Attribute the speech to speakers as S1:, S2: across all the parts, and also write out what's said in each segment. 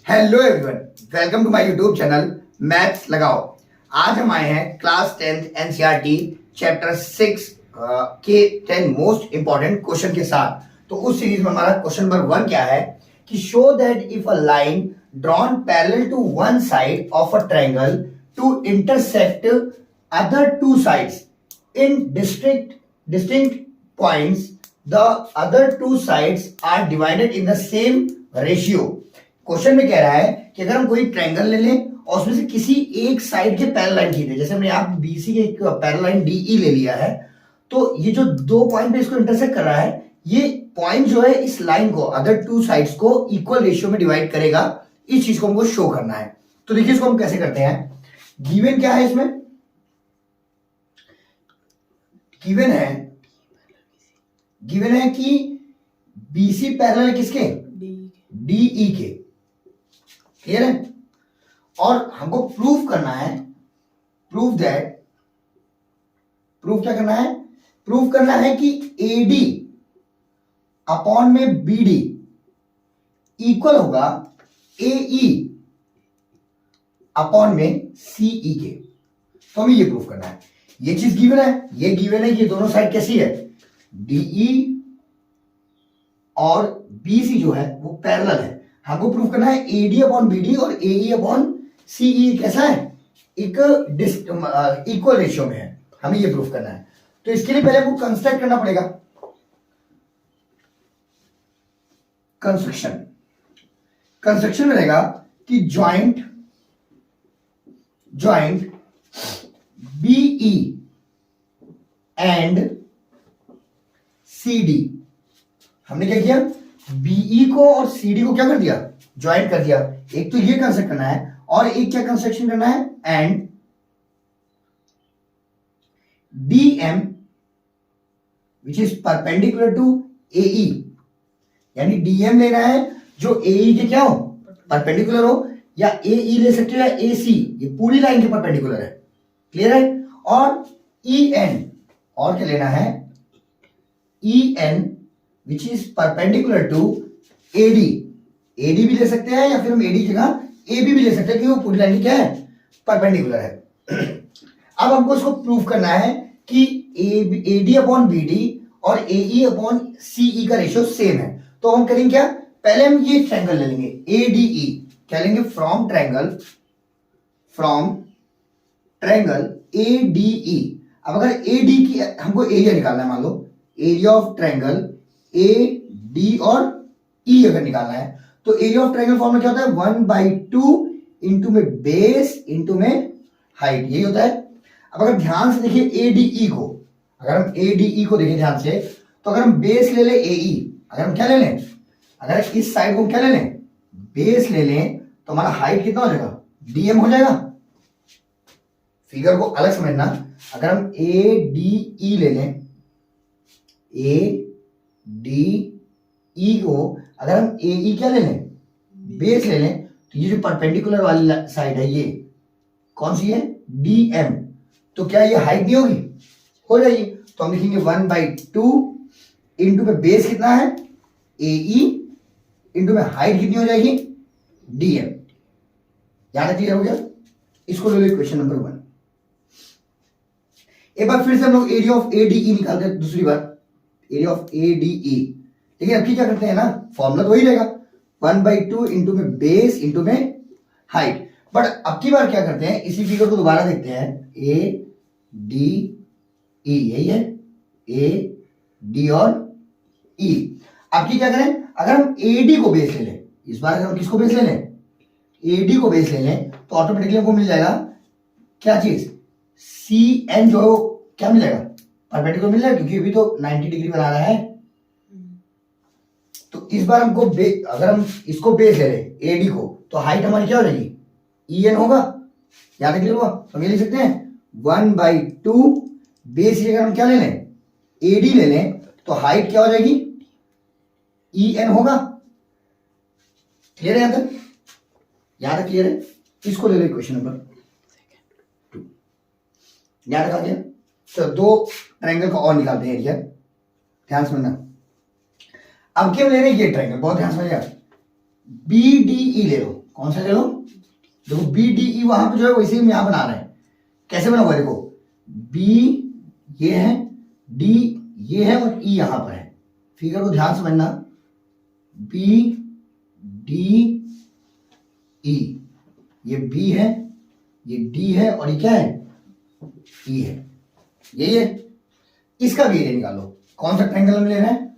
S1: Hello everyone, welcome to my YouTube channel maths लगाओ। आज हम आए हैं क्लास 10th एनसीईआरटी चैप्टर 6 के 10 मोस्ट इंपॉर्टेंट क्वेश्चन के साथ। तो उस सीरीज में हमारा क्वेश्चन नंबर 1 क्या है कि show that if a line drawn parallel to one side of a triangle to intersect other two sides in distinct points, the other two sides are divided in the same ratio। Question में कह रहा है कि अगर हम कोई triangle ले लें और उसमें से किसी एक साइड के पैरेलल लाइन खींचे, जैसे हमने यहाँ बीसी के एक पैरेलल लाइन डीई ले लिया है, तो ये जो दो पॉइंट पे इसको इंटरसेक्ट कर रहा है, ये पॉइंट जो है इस लाइन को अदर टू साइड्स को इक्वल रेशियो में डिवाइड करेगा। इस चीज को हमको शो करना है। तो देखिए इसको हम कैसे करते हैं। गिवन क्या है इसमें, गिवन है कि बीसी पैरेलल किसके, डीई के। क्लियर है। और हमको प्रूव करना है, प्रूव करना है कि एडी अपॉन में बीडी इक्वल होगा एई अपॉन में सीई के। तो हमें ये प्रूव करना है। ये चीज गिवन है, ये गिवन है कि ये दोनों साइड कैसी है, डीई और बीसी जो है वो पैरेलल है। हमको प्रूव करना है एडी अपॉन बीडी और एई अपॉन सीई कैसा है, एक इक्वल रेशियो में है। हमें ये प्रूव करना है। तो इसके लिए पहले हमको कंस्ट्रक्ट करना पड़ेगा। कंस्ट्रक्शन में रहेगा कि ज्वाइंट बीई एंड सीडी। हमने क्या किया, बीई को और सीडी को क्या कर दिया, ज्वाइंट कर दिया। एक तो ये कंस्ट्रक्ट करना है और एक क्या कंस्ट्रक्शन करना है, and DM which is perpendicular to AE, यानी डीएम लेना है जो एई के क्या हो, परपेंडिकुलर हो, या एई ले सकते हो या एसी, ये पूरी लाइन के परपेंडिकुलर है। क्लियर है। और ईएन, और क्या लेना है, EN which is perpendicular to AD. AD भी ले सकते हैं या फिर हम एडी की जगह एबी भी ले सकते हैं, क्योंकि वो पूरी लाइन की क्या है, परपेंडिकुलर है। अब हमको इसको प्रूव करना है कि एडी अपॉन बीडी और एई अपॉन सीई का रेशियो सेम है। तो हम करेंगे क्या, पहले हम ये ट्रायंगल ले लेंगे एडीई। क्या लेंगे, फ्रॉम ट्रायंगल एडीई। अब अगर एडी की हमको एरिया निकालना है, मान लो area of triangle A D और ई अगर निकालना है, तो एरिया ऑफ ट्रायंगल फॉर्म में क्या होता है, 1/2 इंटू में बेस इंटू में हाइट, यही होता है। अब अगर ध्यान से देखिए एडीई को, अगर हम एडीई को देखें ध्यान से, तो अगर हम बेस ले लें एई, अगर हम क्या ले लें, अगर इस साइड को क्या ले लें, बेस ले लें, तो हमारा हाइट कितना हो जाएगा, डीएम हो जाएगा। फिगर को अलग समझना। अगर हम ए डी ई ले लें, ए डी ई को अगर हम ए ई क्या ले लें, बेस ले लें, तो ये जो परपेंडिकुलर वाली साइड है ये कौन सी है, डी एम। तो क्या ये हाइट नहीं होगी, हो जाएगी। तो हम लिखेंगे 1/2 इंटू में बेस कितना है, ए ई, इंटू में हाइट कितनी हो जाएगी, डी एम। याद क्लियर हो गया। इसको ले लो क्वेश्चन नंबर 1। एक बार फिर से हम लोग एरिया ऑफ एडीई निकालते हैं, दूसरी बार एरिया ऑफ एडीई। लेकिन अब क्या करते हैं ना, फॉर्मूला तो वही रहेगा, 1/2 इंटू में बेस इंटू में हाइट। बट अब की बार क्या करते हैं, इसी फिगर को दोबारा देखते हैं, ए डी ई, यही है ए डी और ई। अब की क्या करें, अगर हम एडी को बेस ले लें, इस बार अगर हम किसको बेस ले लें, एडी को बेस ले लें, तो ऑटोमेटिकली हमको मिल जाएगा क्या चीज, सी एन जो क्या मिल जाएगा, परपेंडिकुलर मिल जाएगा, क्योंकि अभी तो 90 डिग्री बना रहा है। तो इस बार हमको अगर हम इसको बेस ले लें एडी को, तो हाइट हमारी क्या हो जाएगी, ई एन होगा। याद रखिए, हम ये लिख सकते हैं 1/2 बेस अगर हम क्या ले लें, एडी ले लें, तो हाइट क्या हो जाएगी, ई एन होगा। क्लियर है, याद है, क्लियर है। इसको ले लो क्वेश्चन नंबर 2। याद रखा गया। तो दो ट्रायंगल को और निकालते हैं एरिया, ध्यान से सुनना। अब क्या ले रहे हैं, ये ट्रायंगल, बहुत ध्यान समझिएगा, BDE ले लो, कौन सा ले लो, देखो BDE वहां पे जो है वैसे ही हम यहां बना रहे हैं, कैसे बना हुआ है देखो, B ये है, D ये है और E यहां पर है, फिगर को ध्यान समझना, BDE, ये B है, ये D है और ये क्या है, E है, यही है। इसका भी एरिया निकालो, कौन सा ट्रायंगल हम ले रहे हैं,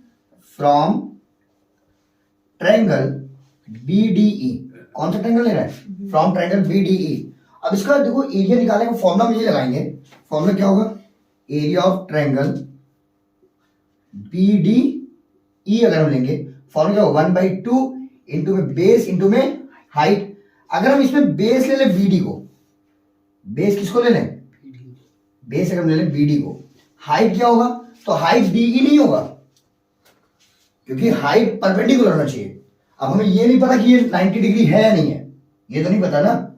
S1: फ्रॉम ट्रायंगल BDE, कौन सा ट्रायंगल ले रहे हैं, फ्रॉम ट्रायंगल BDE। अब इसका देखो एरिया निकालेंगे, फॉर्मूला मुझे लगाएंगे, फॉर्मूला क्या होगा, एरिया ऑफ ट्रायंगल BDE अगर हम लेंगे, फॉर्मूला क्या होगा, 1/2 इंटू में बेस इंटू में हाइट। अगर हम इसमें बेस ले लें BD को, बेस किसको ले लें, बेस अगर हम ले लें BD को, हाइट क्या होगा, तो हाइट DE नहीं होगा, क्योंकि हाइट परपेंडिकुलर होना चाहिए। अब हमें ये नहीं पता कि ये 90 डिग्री है या नहीं है, ये तो नहीं पता ना,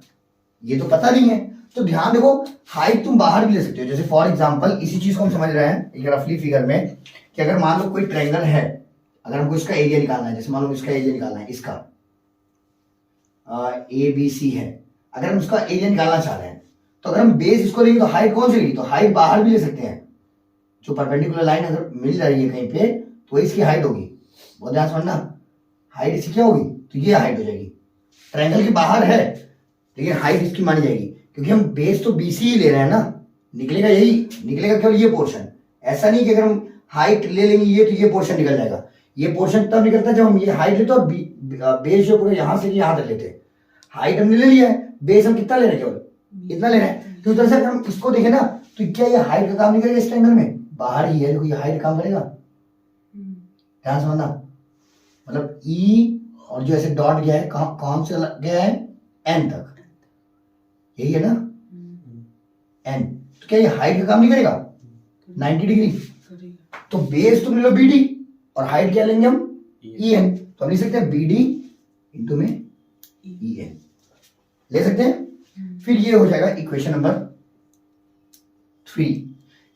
S1: ये तो पता नहीं है, तो ध्यान देखो हाइट तुम बाहर भी ले सकते हो। जैसे फॉर एग्जांपल इसी चीज को हम समझ रहे हैं एक रफली फिगर में, कि अगर मान लो कोई ट्रायंगल है, अगर हमको इसका एरिया निकालना है, जैसे मान लो इसका एरिया निकालना है, इसका ABC है, अगर हम उसका एरिया निकालना चाह रहे हैं, तो अगर हम बेस इसको लेंगे तो हाइट कौन सी लेगी, तो हाइट बाहर भी ले सकते हैं, जो परपेंडिकुलर लाइन अगर मिल रही है कहीं पे तो इसकी हाइट होगी, बहुत ध्यान समझना, हाइट इसकी क्या होगी, तो ये हाइट हो जाएगी, ट्रायंगल के बाहर है लेकिन हाइट इसकी मानी जाएगी, क्योंकि हम बेस तो BC ही ले रहे हैं ना, निकलेगा यही, निकलेगा केवल ये पोर्शन, ऐसा नहीं कि अगर हम हाइट ले लेंगे ये तो ये पोर्शन निकल जाएगा, ये पोर्शन तब निकलता है जब हम ये हाइट लेते और बेस जो पूरा यहां से यहां तक लेते हैं, हाइट हमने ले लिया है, बेस हम कितना ले रहे हैं, केवल इतना ले रहे हैं, तो उधर से अगर हम इसको देखें ना, तो क्या ये हाइट का काम नहीं करेगा, इस ट्रायंगल में बाहर ही है, देखो ये हाइट काम करेगा, ध्यान समझना, मतलब E और जो ऐसे डॉट गया है कौन से गया है, N तक, यही है ना, N, तो क्या ये हाइट का काम नहीं करेगा 90 डिग्री, तो बेस तुम ले लो BD और हाइट क्या लेंगे हम EN, तो हम लिख सकते हैं BD इंटू में EN ले सकते हैं, फिर ये हो जाएगा equation number 3।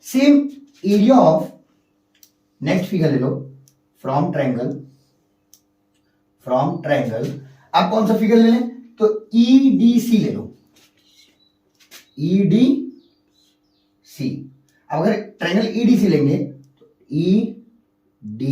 S1: Same area of, next figure ले लो, फ्रॉम ट्रायंगल आप कौन सा फिगर ले लें, तो EDC ले लो, EDC। अब अगर ट्रायंगल EDC लेंगे तो ED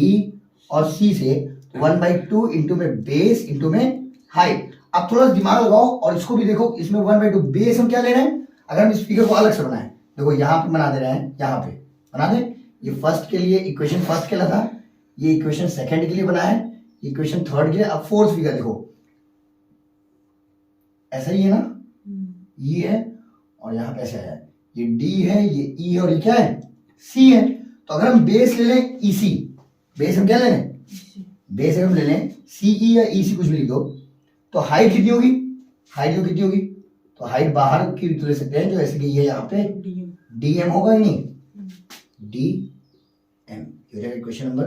S1: और C से 1/2 इंटू में बेस इंटू में हाइट। अब थोड़ा दिमाग लगाओ और इसको भी देखो, इसमें 1/2 बेस हम क्या ले रहे हैं, अगर हम इस फिगर को अलग से बनाएं, देखो यहां पे बना दे रहे हैं, यहां पे बना दे, ये फर्स्ट के लिए इक्वेशन फर्स्ट के लिए था, ये इक्वेशन सेकंड के लिए बना है, इक्वेशन थर्ड के लिए। अब फोर्थ फिगर देखो, ऐसा ही है ना, ये है और यहां पे ऐसे है, ये D है, ये E है और ये क्या है, C है। तो अगर हम बेस ले लें EC, बेस हम क्या ले लें, बेस अगर हम ले लें CE या EC कुछ भी लिख दो, तो हाइट कितनी होगी, हाइट कितनी होगी, तो हाइट बाहर की तो ले सकते हैं, जो ऐसे कि ये यहाँ पे DM होगा ही नहीं, DM, ये हो जाएगा क्वेश्चन नंबर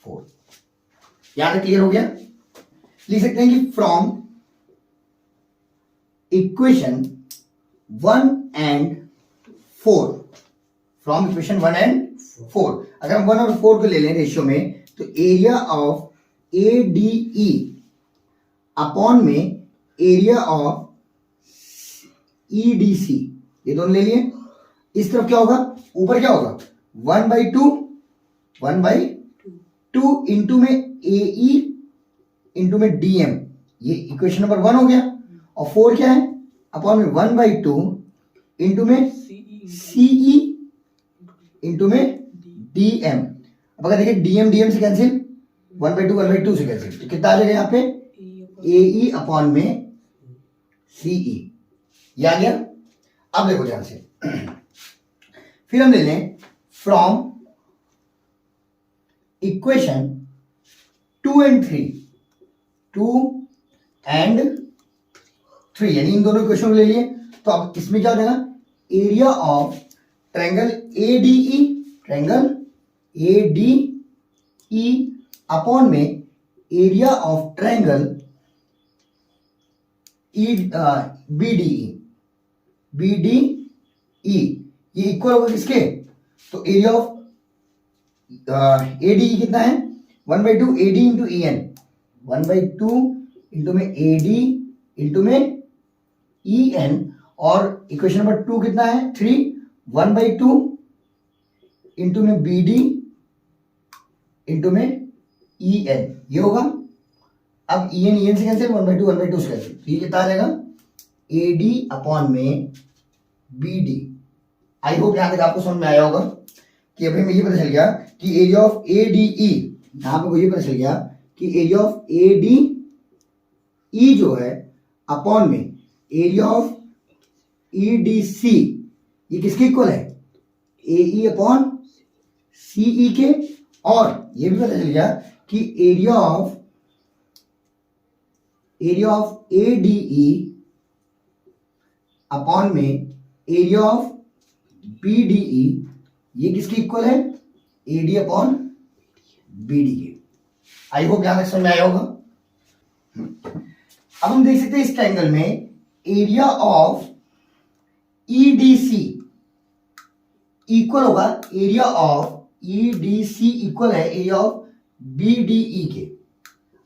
S1: 4। यहां तक क्लियर हो गया, लिख सकते हैं कि from equation 1 and 4, from equation 1 and 4, अगर हम 1 और 4 को ले लें रेशियो में, तो एरिया ऑफ ADE अपॉन में एरिया ऑफ EDC, ये दोनों ले लिए, इस तरफ क्या होगा, ऊपर क्या होगा 1/2 इंटू में AE इंटू में DM, ये इक्वेशन नंबर 1 हो गया, और 4 क्या है, अपॉन में 1/2 इंटू में CE इंटू में DM। अब अगर देखिए DM से कैंसिल, 1/2 से कैंसिल, तो कितना आ जाएगा यहाँ पे, AE अपॉन में CE, ये आ गया। अब देखो ध्यान से, फिर हम ले लें फ्रॉम इक्वेशन 2 and 3 यानी इन दोनों इक्वेशन ले लिए, तो अब इसमें क्या हो जाएगा, area of triangle ADE upon में एरिया ऑफ ट्रायंगल BDE, ये इक्वल होगा किसके, तो एरिया ऑफ ADE कितना है, 1/2 AD इंटू EN, 1/2 इंटू में AD इंटू में EN, और इक्वेशन नंबर 2 कितना है 3, 1/2 इंटू में BD इंटू में EN, ये होगा। अब EN से कैंसिल, 1/2 से कैंसिल, तो ये कितना आ जाएगा AD अपॉन में BD। आई होप यहां तक आपको समझ में आया होगा कि अभी मुझे ये पता चल गया कि एरिया ऑफ ADE, यहां पे मुझे पता चल गया कि एरिया ऑफ ADE जो है अपॉन में एरिया ऑफ EDC, ये किसके इक्वल है AE अपॉन CE के, और ये भी पता चल गया कि एरिया ऑफ ADE अपॉन में एरिया ऑफ BDE, ये किसके इक्वल है AD अपॉन BD के। आई होप यहां तक समझ में आया होगा। अब हम देख सकते हैं इस ट्रायंगल में एरिया ऑफ EDC इक्वल होगा एरिया ऑफ EDC इक्वल है एरिया ऑफ BDE के।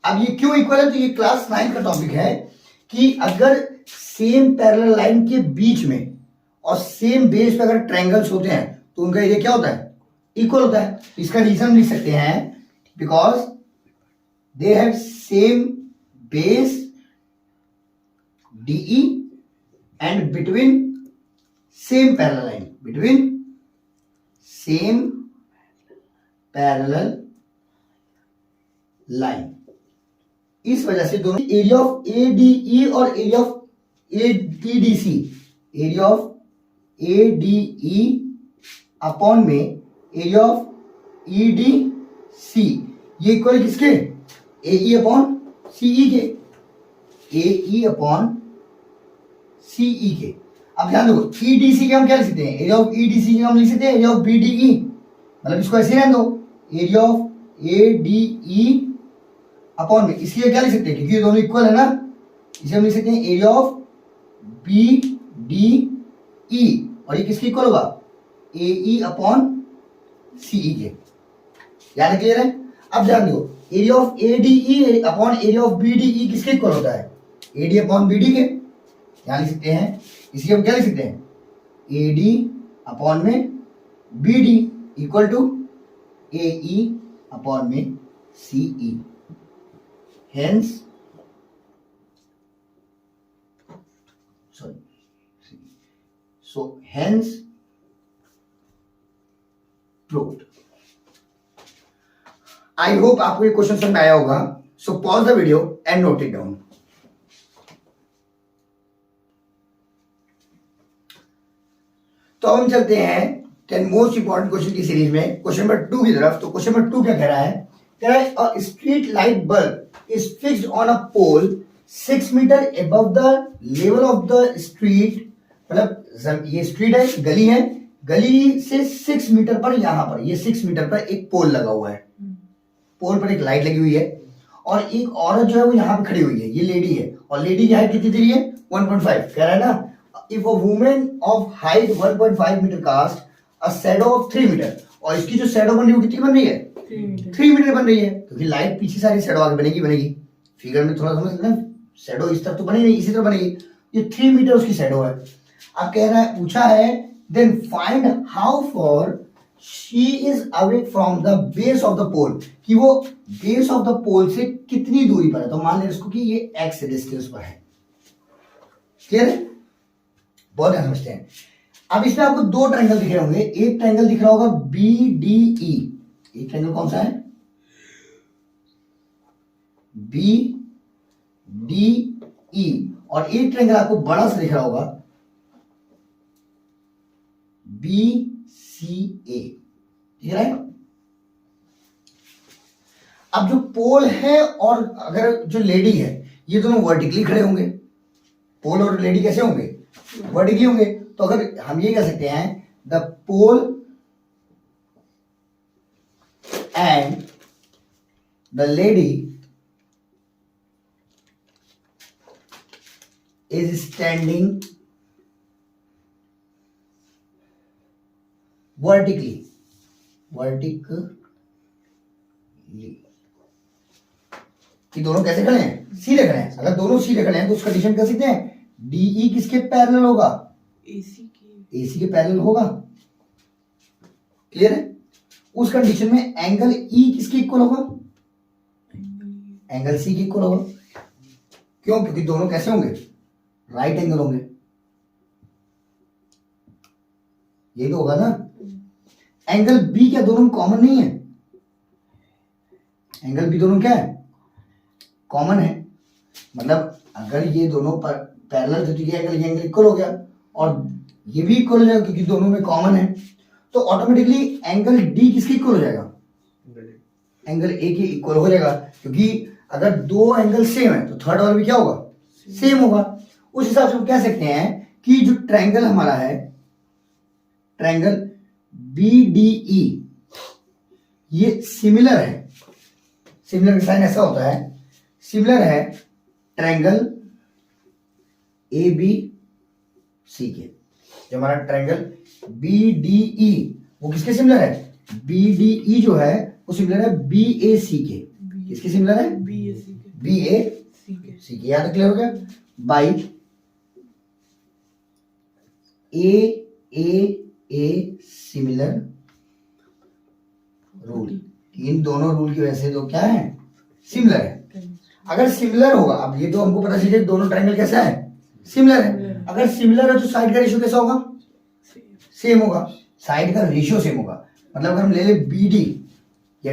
S1: अब ये क्यों इक्वल है, तो ये क्लास 9 का टॉपिक है कि अगर सेम पैरेलल लाइन के बीच में और सेम बेस पे अगर ट्रायंगल्स होते हैं तो उनका एरिया क्या होता है इक्वल होता है। इसका रीजन लिख सकते हैं because they have same base DE and between same parallel line, between same parallel line, इस वजह से दोनों एरिया ऑफ ADE और area of EDC, area of ADE upon में एरिया ऑफ EDC, ये इक्वल किसके AE अपॉन CE के, AE upon CE के। अब ध्यान दो EDC के हम क्या लिख सकते हैं, एरिया ऑफ EDC के हम लिख सकते हैं एरिया ऑफ BDE, मतलब इसको ऐसे रहने दो एरिया ऑफ ADE अपॉन में, इसलिए क्या लिख सकते हैं क्योंकि ये दोनों इक्वल है ना, इसे हम लिख सकते हैं एरिया ऑफ BDE, और ये किसके इक्वल होगा AE अपॉन CE के। याद क्लियर है। अब ध्यान दो area of ADE upon area of BDE किसके इक्वल होता है AD अपॉन BD के, यहां लिख सकते हैं, इसलिए हम क्या लिख सकते हैं AD अपॉन में BD equal to AE upon में CE, hence hence proved। I hope आपको ये क्वेश्चन समझ में आया होगा। So pause the video and note it down. तो हम चलते हैं 10 मोस्ट इंपॉर्टेंट क्वेश्चन की सीरीज में क्वेश्चन नंबर 2 की तरफ। तो क्वेश्चन नंबर 2 क्या कह रहा है, कह रहा है a street light bulb is fixed on a pole 6 metre above the level of the street, मतलब ये स्ट्रीट है, गली है, गली से 6 मीटर पर, यहां पर ये 6 मीटर पर एक पोल लगा हुआ है, पोल पर एक लाइट लगी हुई है, और एक औरत जो है वो यहां पे खड़ी हुई है, ये लेडी है, और लेडी की हाइट कितनी दे रही है 1.5, कह रहा है ना if a women of height 1.5 metre cast a shadow of 3 metre, और इसकी जो शैडो बन रही है वो कितनी बन रही है 3 मीटर बन रही है, क्योंकि लाइट पीछे सारी शैडो आगे बनेगी। फिगर में थोड़ा समझ लेना, शैडो इस तरफ तो बनेगी नहीं, इसी तरफ बनेगी, ये 3 मीटर उसकी शैडो है। अब कह रहा है, पूछा है then find how far she is away from the base of the pole, कि वो बेस ऑफ द पोल से कितनी दूरी पर है। तो मान लें इसको कि ये x डिस्टेंस पर है, क्लियर है, बहुत ध्यान समझते हैं। अब इसमें आपको 2 ट्रायंगल दिख रहे होंगे, एक ट्रायंगल दिख रहा होगा BDE, एक ट्रायंगल कौन सा है BDE, और एक ट्रायंगल आपको बड़ा सा दिख रहा होगा BCA, ठीक है। अब जो पोल है और अगर जो लेडी है, ये दोनों वर्टिकली खड़े होंगे, पोल और लेडी कैसे होंगे वर्टिकली होंगे। तो अगर हम ये कह सकते हैं the pole and the lady is standing vertically कि दोनों कैसे खड़े हैं, सीधे खड़े हैं। अगर दोनों सीधे खड़े हैं तो उस कंडीशन कह सकते हैं डीई किसके पैरेलल होगा, एसी के पैरेलल होगा। क्लियर है? उस कंडीशन में एंगल ई किसके इक्वल होगा, एंगल सी के इक्वल होगा। क्यों? क्योंकि दोनों कैसे होंगे, राइट एंगल होंगे। ये तो होगा ना। एंगल बी क्या दोनों कॉमन नहीं है, एंगल बी दोनों क्या है, कॉमन है। मतलब अगर ये दोनों पैरेलल तो ये एंगल इक्वल हो गया और ये भी इक्वल हो जाएगा क्योंकि दोनों में कॉमन है। तो ऑटोमेटिकली एंगल डी किसके इक्वल हो जाएगा, एंगल ए के इक्वल हो जाएगा। क्योंकि अगर दो एंगल सेम है तो थर्ड वाला भी क्या होगा, सेम होगा। उस हिसाब से हम कह सकते हैं कि जो ट्रायंगल हमारा है, ट्रायंगल BDE, ये सिमिलर है। सिमिलर का साइन ऐसा होता है, सिमिलर है ट्रायंगल ABC के। जो हमारा ट्रायंगल BDE वो किसके सिमिलर है, BDE जो है वो सिमिलर है BAC के। किसके सिमिलर है, BAC के। याद क्लियर हो गया। बाई ए सिमिलर रूल, इन दोनों रूल की वजह से तो क्या है, सिमिलर है। अगर सिमिलर होगा, अब ये तो हमको पता चलिए दोनों ट्रायंगल कैसा है, सिमिलर है। अगर सिमिलर है तो साइड का रेशियो कैसा होगा, सेम होगा। साइड का रेशियो सेम होगा। मतलब अगर हम ले ले BD या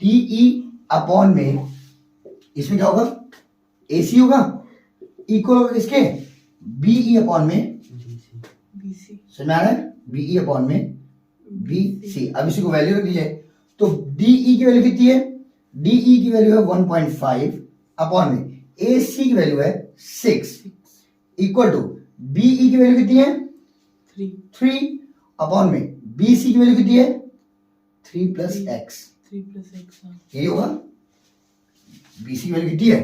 S1: DE अपॉन में, इसमें क्या होगा, AC होगा, इक्वल होगा किसके, BE अपॉन में BC। समझ में आ रहा है, BE अपॉन में BC। अब इसी को वैल्यू रख दीजिए तो DE की वैल्यू कितनी है, DE की वैल्यू है 1.5 अपॉन में AC की वैल्यू है 6 इक्वल टू BE की वैल्यू कितनी है 3 अपॉन में BC की वैल्यू कितनी है 3 प्लस एक्स। यही होगा, BC की वैल्यू कितनी है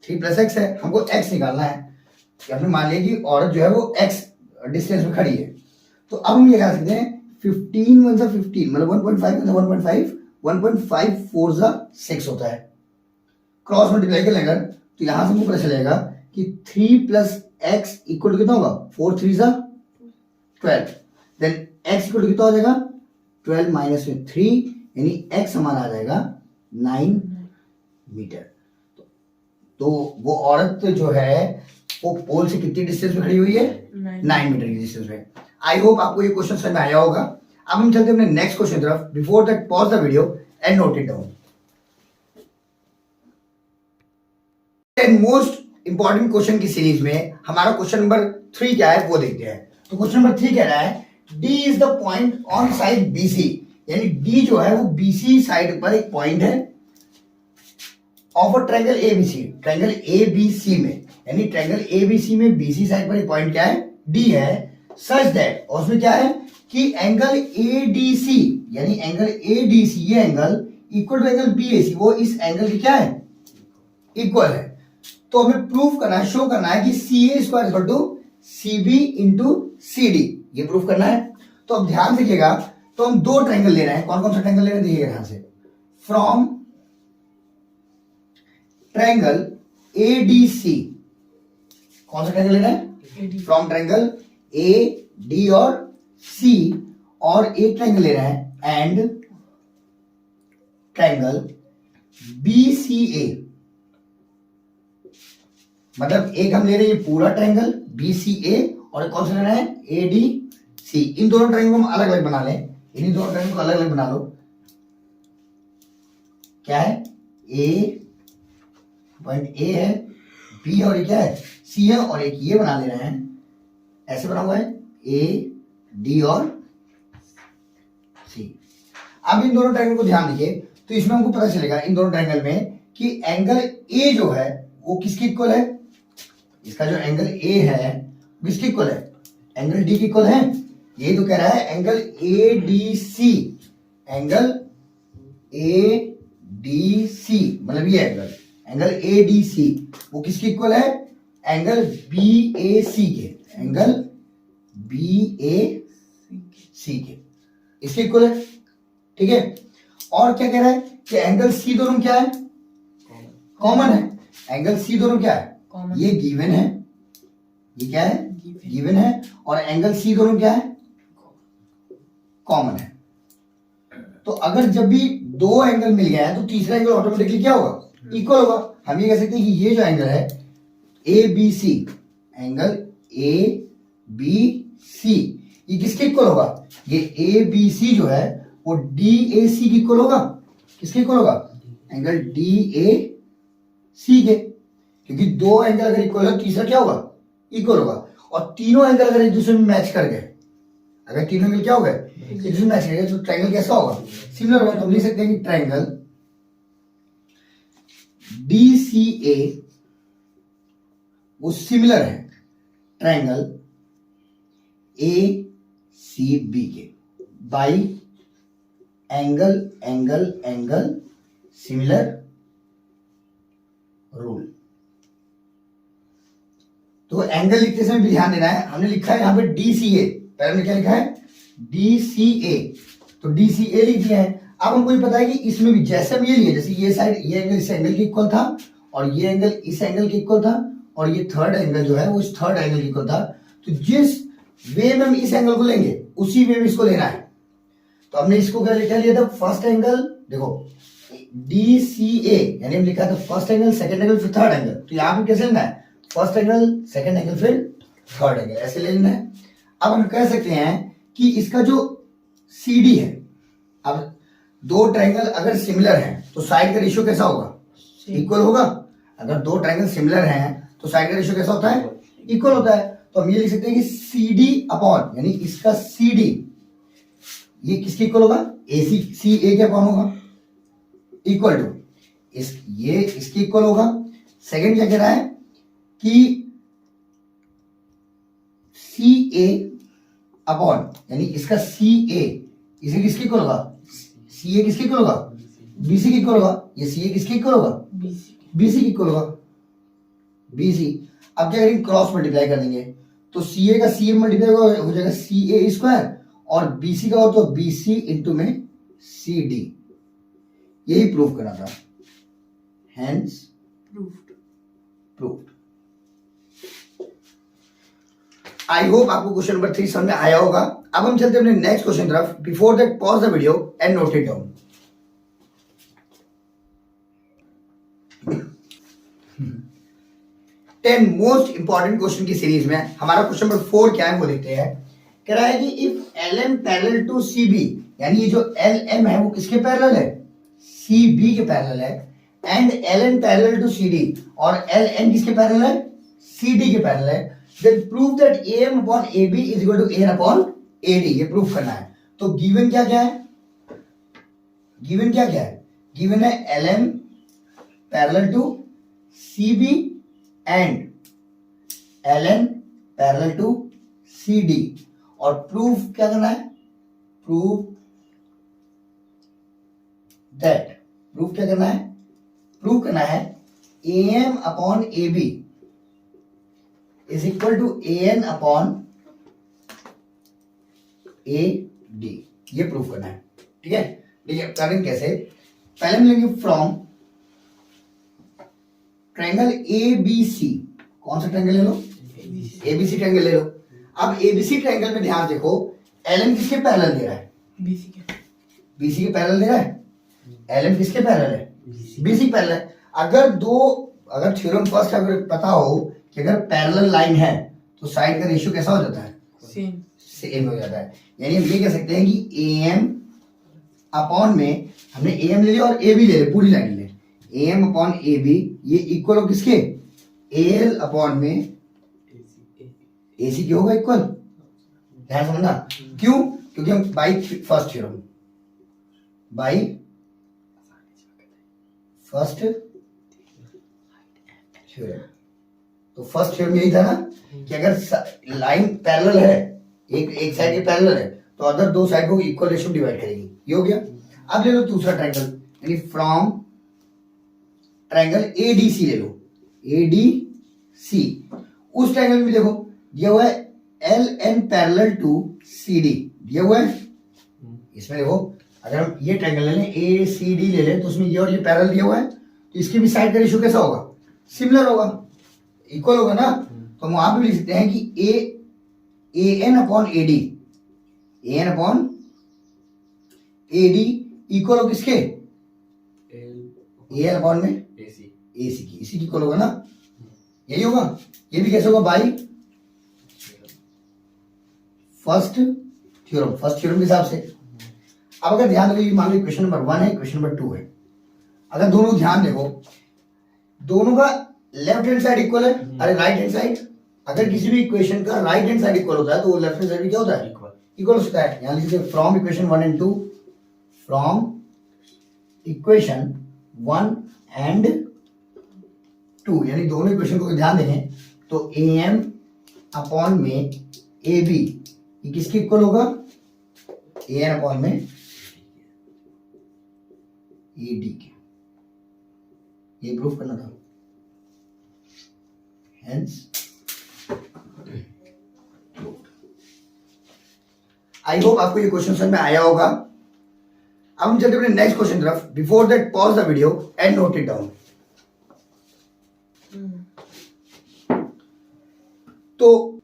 S1: 3 प्लस एक्स है। हमको x निकालना है। आपने मान लिया कि औरत जो है वो x डिस्टेंस में खड़ी है। तो अब हम ये कह सकते हैं 15 1 15 मतलब 1.5 1.5 4 6 होता है। क्रॉस मल्टीप्लाई कर लेंगे तो यहां से हमको पता चलेगा कि 3 प्लस एक्स इक्वल टू कितना होगा, 4 3 12। देन x इक्वल टू कितना हो जाएगा 12 माइनस में 3, यानी x हमारा आ जाएगा 9 मीटर। तो वो औरत जो है वो पोल से कितनी डिस्टेंस में खड़ी हुई है, 9 मीटर की डिस्टेंस में। आई होप आपको ये क्वेश्चन समझ में आया होगा। अब हम चलते हैं अपने नेक्स्ट क्वेश्चन तरफ। Before that pause the video and note it down. And most important question की सीरीज में हमारा क्वेश्चन नंबर 3 क्या है वो देखते हैं। तो क्वेश्चन नंबर 3 कह रहा है D is the point on side BC, यानी D जो है वो BC साइड पर एक पॉइंट है of a triangle ABC, triangle ABC में, यानी ट्रायंगल ABC में BC साइड पर एक पॉइंट क्या है, D है, सच दैट, और उसमें क्या है कि एंगल ADC, यानी एंगल ADC ये angle equal to angle BAC, वो इस एंगल की क्या है, इक्वल है। तो हमें प्रूफ करना है, शो करना है कि CA square equal to CB into CD, ये प्रूफ करना है। तो अब ध्यान देखिएगा, तो हम दो ट्रायंगल ले रहे हैं। कौन कौन सा ट्रायंगल ले रहे हैं देखिएगा ध्यान से। फ्रॉम ट्रायंगल ADC, कौन सा ट्रायंगल ले रहे हैं, फ्रॉम ट्रायंगल AD और C, और एक ट्रायंगल ले रहे हैं एंड ट्रायंगल BCA, मतलब एक हम ले रहे हैं पूरा ट्रायंगल BCA और कौन सा ले रहे हैं ADC। इन दोनों ट्रायंगल को हम अलग अलग बना लें, इन दोनों ट्रायंगल को अलग अलग बना लो। क्या है, पॉइंट A है, B और ये क्या है C है, और एक ये बना ले रहे हैं, ऐसे बना हुआ है AD और C। अब इन दोनों ट्रायंगल को ध्यान दीजिए, तो इसमें हमको पता चलेगा इन दोनों ट्रायंगल में कि एंगल A जो है वो किसके इक्वल है, इसका जो एंगल A है किसके इक्वल है, एंगल D के इक्वल है। ये तो कह रहा है एंगल ADC, एंगल ADC मतलब ये एंगल ADC वो किसके इक्वल है, एंगल BAC के, एंगल BAC के, इसके इक्वल है। ठीक है, और क्या कह रहा है कि एंगल C दोनों क्या है, कॉमन है। एंगल सी दोनों क्या है,
S2: कॉमन।
S1: ये गिवन है, ये क्या है, गिवन है, और एंगल सी दोनों क्या है, कॉमन है। तो अगर जब भी दो एंगल मिल गया है तो तीसरा एंगल ऑटोमेटिकली क्या होगा, इक्वल होगा। हम ये कह सकते हैं कि ये जो एंगल है A B C, angle A B C, ये किसके इक्वल होगा, ये ए बी सी जो है वो डी ए सी के इक्वल होगा। किसके इक्वल होगा, एंगल डी ए सी के, क्योंकि दो एंगल अगर इक्वल है तीसरा क्या होगा, इक्वल होगा। और तीनों एंगल अगर एक दूसरे में मैच कर गए, अगर तीनों एंगल क्या हो गए, एक दूसरे में मैच कर गए, तो ट्रायंगल कैसा होगा, सिमिलर होगा। तो हम लिख सकते हैं कि ट्रायंगल डी सी ए वो सिमिलर है ट्रायंगल ए सी बी के by angle angle angle similar rule. तो एंगल लिखते समय भी ध्यान देना है, हमने लिखा है यहां पे डी सी ए, पहले हमने क्या लिखा है, डी सी ए, तो डी सी ए लिख दिया है। अब हमको ये पता है कि इसमें भी जैसे हम ये लिए, जैसे ये साइड ये एंगल इस एंगल के इक्वल था और ये एंगल इस एंगल के इक्वल था और ये थर्ड एंगल जो है वो इस थर्ड एंगल के इक्वल था, तो जिस वे में हम इस एंगल को लेंगे उसी वे में इसको लेना है। तो हमने इसको क्या लिया था, फर्स्ट एंगल, देखो डी सी ए, यानी हम लिखा था फर्स्ट एंगल सेकंड एंगल फिर थर्ड एंगल। तो यहां पे कैसे लेना है, फर्स्ट एंगल सेकंड एंगल फिर थर्ड एंगल, ऐसे ले लेना है। अब हम कह सकते हैं कि इसका जो सी डी है, अब दो ट्रायंगल अगर सिमिलर हैं तो साइड का रेशियो कैसा होगा, इक्वल होगा। अगर दो ट्रायंगल सिमिलर हैं तो साइड का रेशियो कैसा होता है, इक्वल होता है। तो हम ये लिख सकते हैं कि सी डी अपॉन, यानी इसका सी डी ये किसके इक्वल होगा, ए सी, सी ए के अपॉन होगा, इक्वल टू इस ये इसके इक्वल होगा। सेकंड क्या कह रहा है कि सी ए अपॉन, यानी इसका सी ए इसे किसके इक्वल होगा, सी ए किसके इक्वल होगा, बी सी के इक्वल होगा। ये सी ए किसके इक्वल होगा, बी सी के इक्वल होगा, बी सी। अब क्या करेंगे, क्रॉस मल्टीप्लाई कर देंगे, तो सी ए का सी ए मल्टीप्लाई हो जाएगा सी ए स्क्वायर, और बी सी का हो तो बी सी इंटू में सी डी। यही प्रूफ करना था, हेंस प्रूव्ड। आई होप आपको क्वेश्चन नंबर 3 समझ में आया होगा। अब हम चलते हैं अपने नेक्स्ट क्वेश्चन तरफ। Before that pause the video and note it down. 10 most important question की सीरीज में हमारा क्वेश्चन नंबर 4 क्या है वो देखते हैं। कह रहा है कि if L M parallel to C B, यानी ये जो एल एम है वो किसके पैरेलल है, सी बी के पैरेलल है, and L N parallel to C D, और एल एन किसके पैरेलल है, सी डी के पैरेलल है, then prove that AM upon AB is equal to AN upon AD। ये प्रूफ करना है। तो गिवन क्या क्या है, गिवन क्या क्या है, गिवन है LM parallel to CB and LN parallel to CD, और प्रूफ क्या करना है, प्रूफ दैट, प्रूफ क्या करना है, प्रूफ करना है AM upon AB is equal to an upon AD। ये प्रूफ करना है, ठीक है। देखिए करेंगे कैसे, पहले हम लेंगे फ्रॉम ट्रायंगल ABC। कौन सा ट्रायंगल ले लो, ABC ट्रायंगल ले लो। अब ABC ट्रायंगल में ध्यान देखो, LM किसके पैरेलल दे रहा है, BC के पैरेलल दे रहा है। LM किसके पैरेलल है, BC पैरेलल है। अगर थ्योरम फर्स्ट अगर पता हो कि अगर पैरेलल लाइन है तो साइड का रेशियो कैसा हो जाता है, सेम हो जाता है। यानी हम ये कह सकते हैं कि AM अपॉन में हमने AM ले लिया और AB ले लिया, पूरी लाइन ले, AM अपॉन AB ये इक्वल हो किसके, AL अपॉन में AC क्यों होगा इक्वल, ध्यान समझना। क्यों, क्योंकि हम by first theorem, by first theorem, तो फर्स्ट थ्योरम यही था ना कि अगर लाइन पैरेलल है, एक साइड के पैरेलल है तो अदर दो साइड को इक्वल रेशियो में डिवाइड करेगी। ये हो गया। अब ले लो दूसरा ट्रायंगल, यानी फ्रॉम ट्रायंगल ADC ले लो, ADC। उस ट्रायंगल में देखो दिया हुआ है LN पैरेलल टू CD दिया हुआ है। इसमें देखो अगर हम ये ट्रायंगल ले लें ACD ले लें तो उसमें ये और ये पैरेलल दिया हुआ है, तो इसकी भी साइड का रेशियो कैसा होगा, सिमिलर होगा, इक्वल होगा ना। तो हम वहां पे लिख सकते हैं कि A N upon A D, A N upon A D equal हो किसके, ए एन अपॉन में ए सी की, इसी की इक्वल होगा ना, यही होगा। ये भी कैसे होगा, by first theorem, first theorem के हिसाब से। अब अगर ध्यान दो, मान लो क्वेश्चन नंबर 1 है, क्वेश्चन नंबर 2 है, अगर दोनों ध्यान देखो, दोनों का लेफ्ट हैंड साइड इक्वल है, अरे राइट हैंड साइड, अगर किसी भी इक्वेशन का राइट हैंड साइड इक्वल होता है तो वो लेफ्ट हैंड साइड भी क्या होता है, इक्वल होता है। यहां लिखिए from equation 1 and 2, from equation 1 and 2, यानी दोनों इक्वेशन को ध्यान दें तो ए एम अपॉन में ए बी ये किसके इक्वल होगा, ए एन अपॉन में ए डी के, ये प्रूफ करना था। हेंस आई होप आपको ये क्वेश्चन समझ में आया होगा। अब हम चलते अपने नेक्स्ट क्वेश्चन तरफ। Before that pause the video and note it down. तो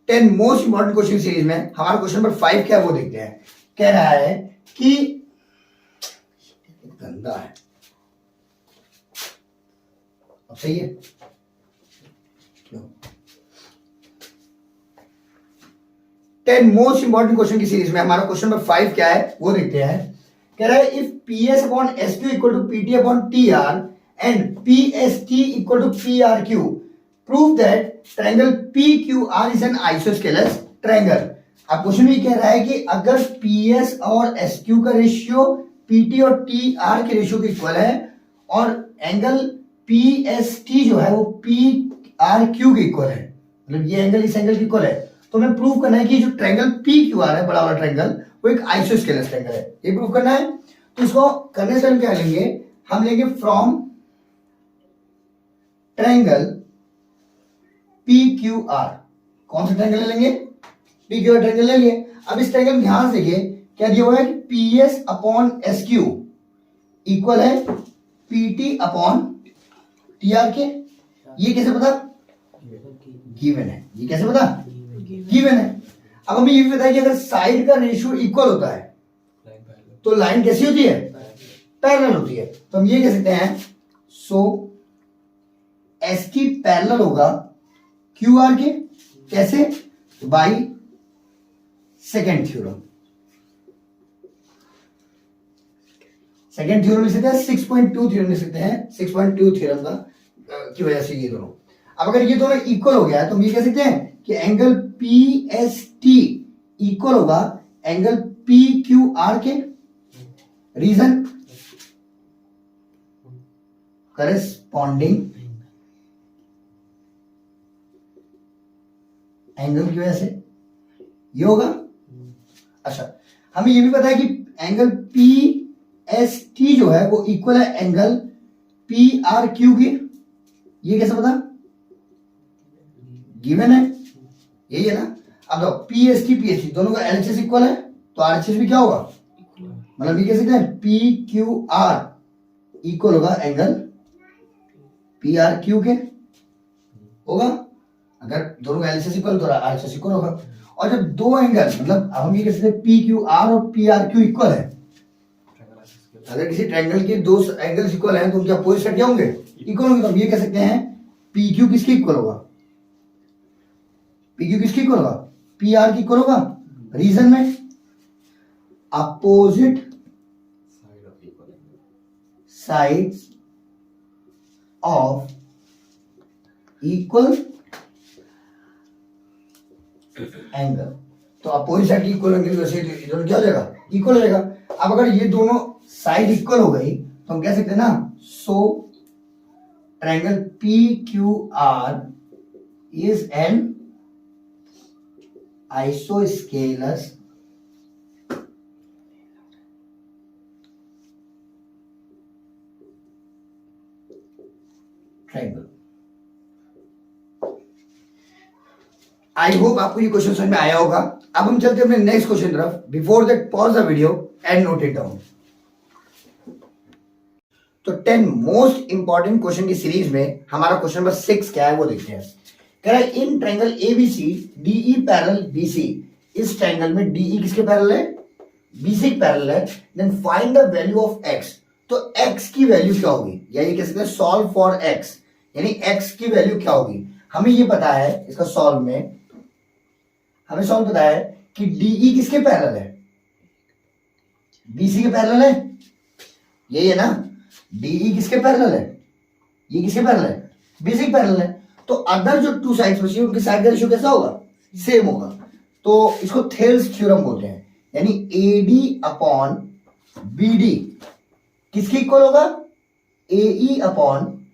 S1: 10 मोस्ट इंपॉर्टेंट क्वेश्चन सीरीज में हमारा क्वेश्चन नंबर 5 क्या है वो देखते हैं। कह रहा है कि गंदा है, अब सही है क्यों? 10 मोस्ट इंपॉर्टेंट क्वेश्चन की सीरीज में हमारा क्वेश्चन नंबर 5 क्या है वो देखते हैं। कह रहा है if P S upon S Q equal to P T upon T R and P S T equal to P R Q, prove that triangle P Q R is an isosceles triangle. अब question ये कह रहा है कि अगर P S और S Q का ratio P T और टी आर के रेशियो के इक्वल है और एंगल पी एस टी जो है वो पी आर क्यू के इक्वल है, मतलब ये एंगल इस एंगल के इक्वल है, तो हमें प्रूव करना है कि जो ट्रायंगल पी क्यू आर है, बड़ा वाला ट्रायंगल, वो एक आइसोस्केलस ट्रायंगल है। ये प्रूव करना है। तो इसको करने से हम क्या लेंगे, हम लेंगे from triangle P Q are. कौन सा ट्रायंगल लेंगे, पी क्यू आर ट्रायंगल ले लिए। अब इस ट्रायंगल में ध्यान से देखिए क्या दिया हुआ है कि P S upon S Q equal है P T upon T R के। ये कैसे पता, गिवन है। ये कैसे पता, गिवन है। अब हमें ये भी पता है कि अगर साइड का रेशियो इक्वल होता है तो लाइन कैसी होती है, पैरेलल होती है। तो हम ये कह सकते हैं सो एस टी पैरेलल होगा क्यू आर के, कैसे, by second theorem. Second theorem लिख सकते हैं, 6.2 थ्योरम लिख सकते हैं, 6.2 थ्योरम का की वजह से ये दोनों। अब अगर ये दोनों इक्वल हो गया है तो हम ये कह सकते हैं कि angle P S T equal होगा एंगल पी क्यू आर के। रीजन, करेस्पॉन्डिंग एंगल की वजह से ये होगा। अच्छा, हमें ये भी पता है कि एंगल पी एस टी जो है वो इक्वल है एंगल पी आर क्यू की। ये कैसे पता, गिवन है, यही है ना। अब तो पी एस टी दोनों का एलएचएस इक्वल है तो आरएचएस भी क्या होगा, मतलब ये कह सकते हैं पी क्यू आर इक्वल होगा एंगल पी आर क्यू के, होगा। अगर दोनों का एलएचएस इक्वल तो आरएचएस इक्वल होगा। और जब दो एंगल, मतलब अब हम ये कह सकते हैं पी क्यू आर और पी आर क्यू इक्वल है, अगर किसी ट्रायंगल के दो एंगल्स इक्वल हैं तो उनके अपोजिट साइड क्या होंगे, इक्वल होंगे। तो हम ये कह सकते हैं पी क्यू किसके इक्वल होगा, पी क्यू किसके इक्वल होगा, पी आर की इक्वल होगा। रीजन में opposite sides of equal angle, तो अपोजिट साइड की इक्वल एंगल वैसे दोनों क्या हो जाएगा, इक्वल हो जाएगा। अब अगर ये दोनों साइड इक्वल हो गई तो हम कह सकते हैं ना so triangle P Q R is an isosceles triangle. I hope आपको ये क्वेश्चन समझ में आया होगा। अब हम चलते हैं अपने नेक्स्ट क्वेश्चन तरफ। Before that pause the video and note it down. तो 10 मोस्ट इंपॉर्टेंट क्वेश्चन की सीरीज में हमारा क्वेश्चन नंबर 6 क्या है वो देखते हैं। कह रहा है in triangle ABC DE parallel BC, इस ट्रायंगल में डीई किसके पैरेलल है? बीसी के पैरेलल है। Then find the value of x, तो एक्स की वैल्यू क्या होगी, या ये कह सकते हैं सॉल्व फॉर एक्स, यानी एक्स की वैल्यू क्या होगी। हमें ये पता है इसका सॉल्व में, हमें सॉल्व पता है कि डीई किसके पैरेलल है? बीसी के पैरेलल है, यही है ना। डीई किसके पैरेलल है? ये किसके पैरेलल है? बीसी के पैरेलल है। तो अदर जो टू साइड्स बची उनके साइड का रेशियो कैसा होगा? सेम होगा। तो इसको थेल्स थ्योरम बोलते हैं, यानी एडी अपॉन बीडी किसके इक्वल होगा? एई अपॉन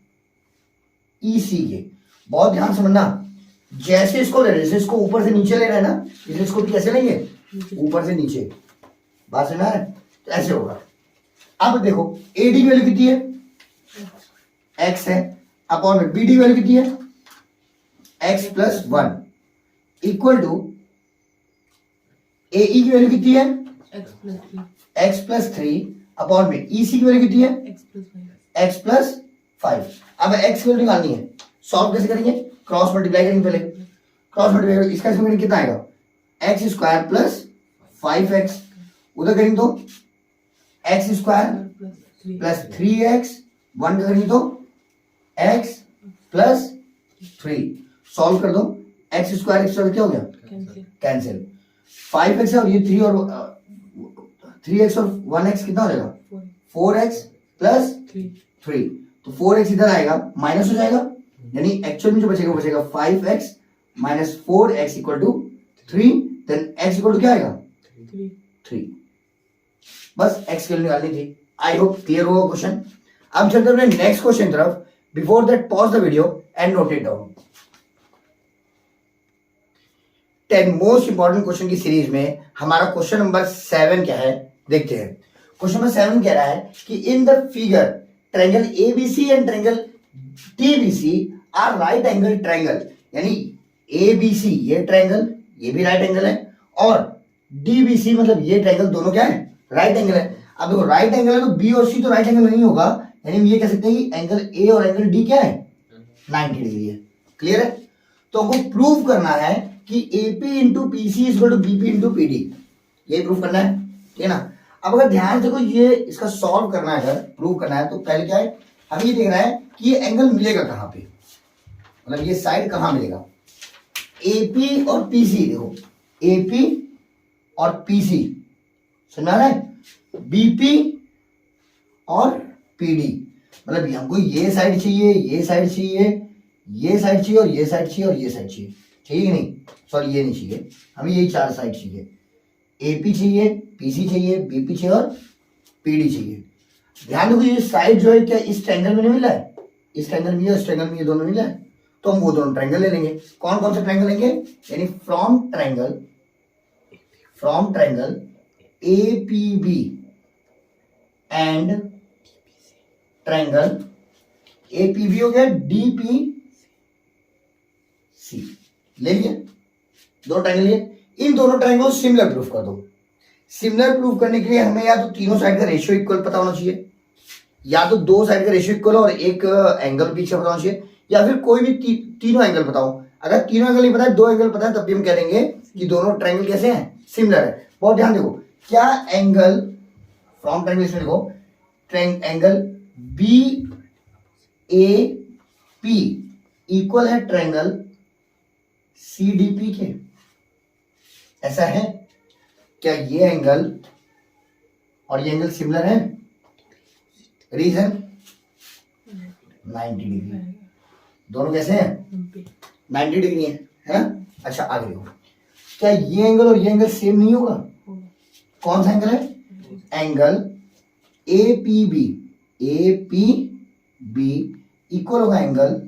S1: ईसी के। बहुत ध्यान समझना, जैसे इसको ले रहे, जैसे इसको ऊपर से नीचे ले रहे हैं ना, इसलिए इसको भी कैसे लेंगे? ऊपर से नीचे। बात सुना है? तो ऐसे होगा। अब देखो एडी वैल्यू कितनी है? एक्स है, अपॉन में बीडी वैल्यू कितनी है? एक्स प्लस 1 इक्वल टू एई की वैल्यू कितनी है? एक्स प्लस 3 अपॉन में ईसी की वैल्यू कितनी है? X plus 5। अब एक्स की वैल्यू निकालनी है, सॉल्व कैसे करेंगे? क्रॉस मल्टीप्लाई करेंगे पहले। क्रॉस मल्टीप्लाई इसका इसमें कितना आएगा? एक्स स्क्वायर प्लस 5x, उधर करेंगे तो एक्स स्क्वायर प्लस 3x, 1 का करेंगे तो एक्स प्लस 3। सॉल्व कर दो, एक्स स्क्वायर क्या हो गया? कैंसिल। 5x और ये 3 और 3x और 1x कितना हो जाएगा? 4x plus 3। तो 4x इधर आएगा, माइनस हो जाएगा, यानी एक्चुअल में जो बचेगा बचेगा 5x minus 4x equal to 3। Then x equal to क्या आएगा? 3। बस x की वैल्यू निकालनी थी। आई होप क्लियर होगा क्वेश्चन। अब चलते हैं नेक्स्ट क्वेश्चन तरफ। Before that pause the video and note it down. 10 most important question की सीरीज में हमारा क्वेश्चन नंबर 7 क्या है देखते हैं। क्वेश्चन नंबर 7 कह रहा है कि in the figure triangle ABC and triangle TBC are right angle triangle, यानी एबीसी ये ट्रायंगल, ये भी राइट एंगल है, और डीबीसी मतलब ये ट्रायंगल, दोनों क्या है? राइट एंगल है। अब देखो राइट एंगल है तो बी और सी तो राइट एंगल नहीं होगा, यानी ये कह सकते हैं कि एंगल ए और एंगल डी क्या है? 90 डिग्री है। क्लियर है? तो हमको प्रूव करना है कि AP into PC is equal to BP into PD, ये प्रूव करना है, ठीक है ना। अब अगर ध्यान से देखो ये इसका सॉल्व करना है, अगर प्रूव करना है तो पहले क्या है, हमें ये देखना है कि ये एंगल मिलेगा कहां पे, मतलब ये साइड कहां मिलेगा। एपी और पीसी, देखो एपी और पीसी सुना है, बीपी और पीडी, मतलब हमको ये साइड चाहिए, ये साइड चाहिए, ये साइड चाहिए, और ये साइड चाहिए, और ये साइड चाहिए, चाहिए कि नहीं? सॉरी ये नहीं चाहिए, हमें यही 4 साइड चाहिए। एपी चाहिए, पीसी चाहिए, बीपी चाहिए और पीडी चाहिए। ध्यान दो ये साइड जो है क्या इस ट्रायंगल में नहीं मिला है? इस ट्रायंगल में, इस ट्रायंगल में ये दोनों मिला है, तो हम वो दोनों ट्रायंगल ले लेंगे। कौन कौन सा ट्रायंगल लेंगे? यानी from triangle APB and triangle APB हो गया डीपीसी, ले लिया, दो ट्रायंगल लिए। इन दोनों ट्रायंगल सिमिलर प्रूफ कर दो। सिमिलर प्रूफ करने के लिए हमें या तो तीनों साइड का रेशियो इक्वल पता होना चाहिए, या तो 2 साइड का रेशियो इक्वल और एक एंगल पीछे पता होना चाहिए, या फिर कोई भी तीनों एंगल बताओ। अगर तीनों एंगल नहीं पता है, 2 एंगल पता है, तब भी हम कह देंगे कि दोनों ट्रायंगल कैसे हैं? सिमिलर है। बहुत ध्यान देखो, क्या एंगल फ्रॉम ट्रायंगल इसमें देखो, angle B A P equal है ट्रायंगल सी डी पी के, ऐसा है क्या? ये एंगल और ये एंगल सिमिलर है, रीजन 90 डिग्री, दोनों कैसे हैं? 90 डिग्री है ना। अच्छा आगे देखो, क्या ये एंगल और ये एंगल सेम नहीं होगा? कौन सा एंगल है? एंगल एपीबी, एपीबी इक्वल होगा एंगल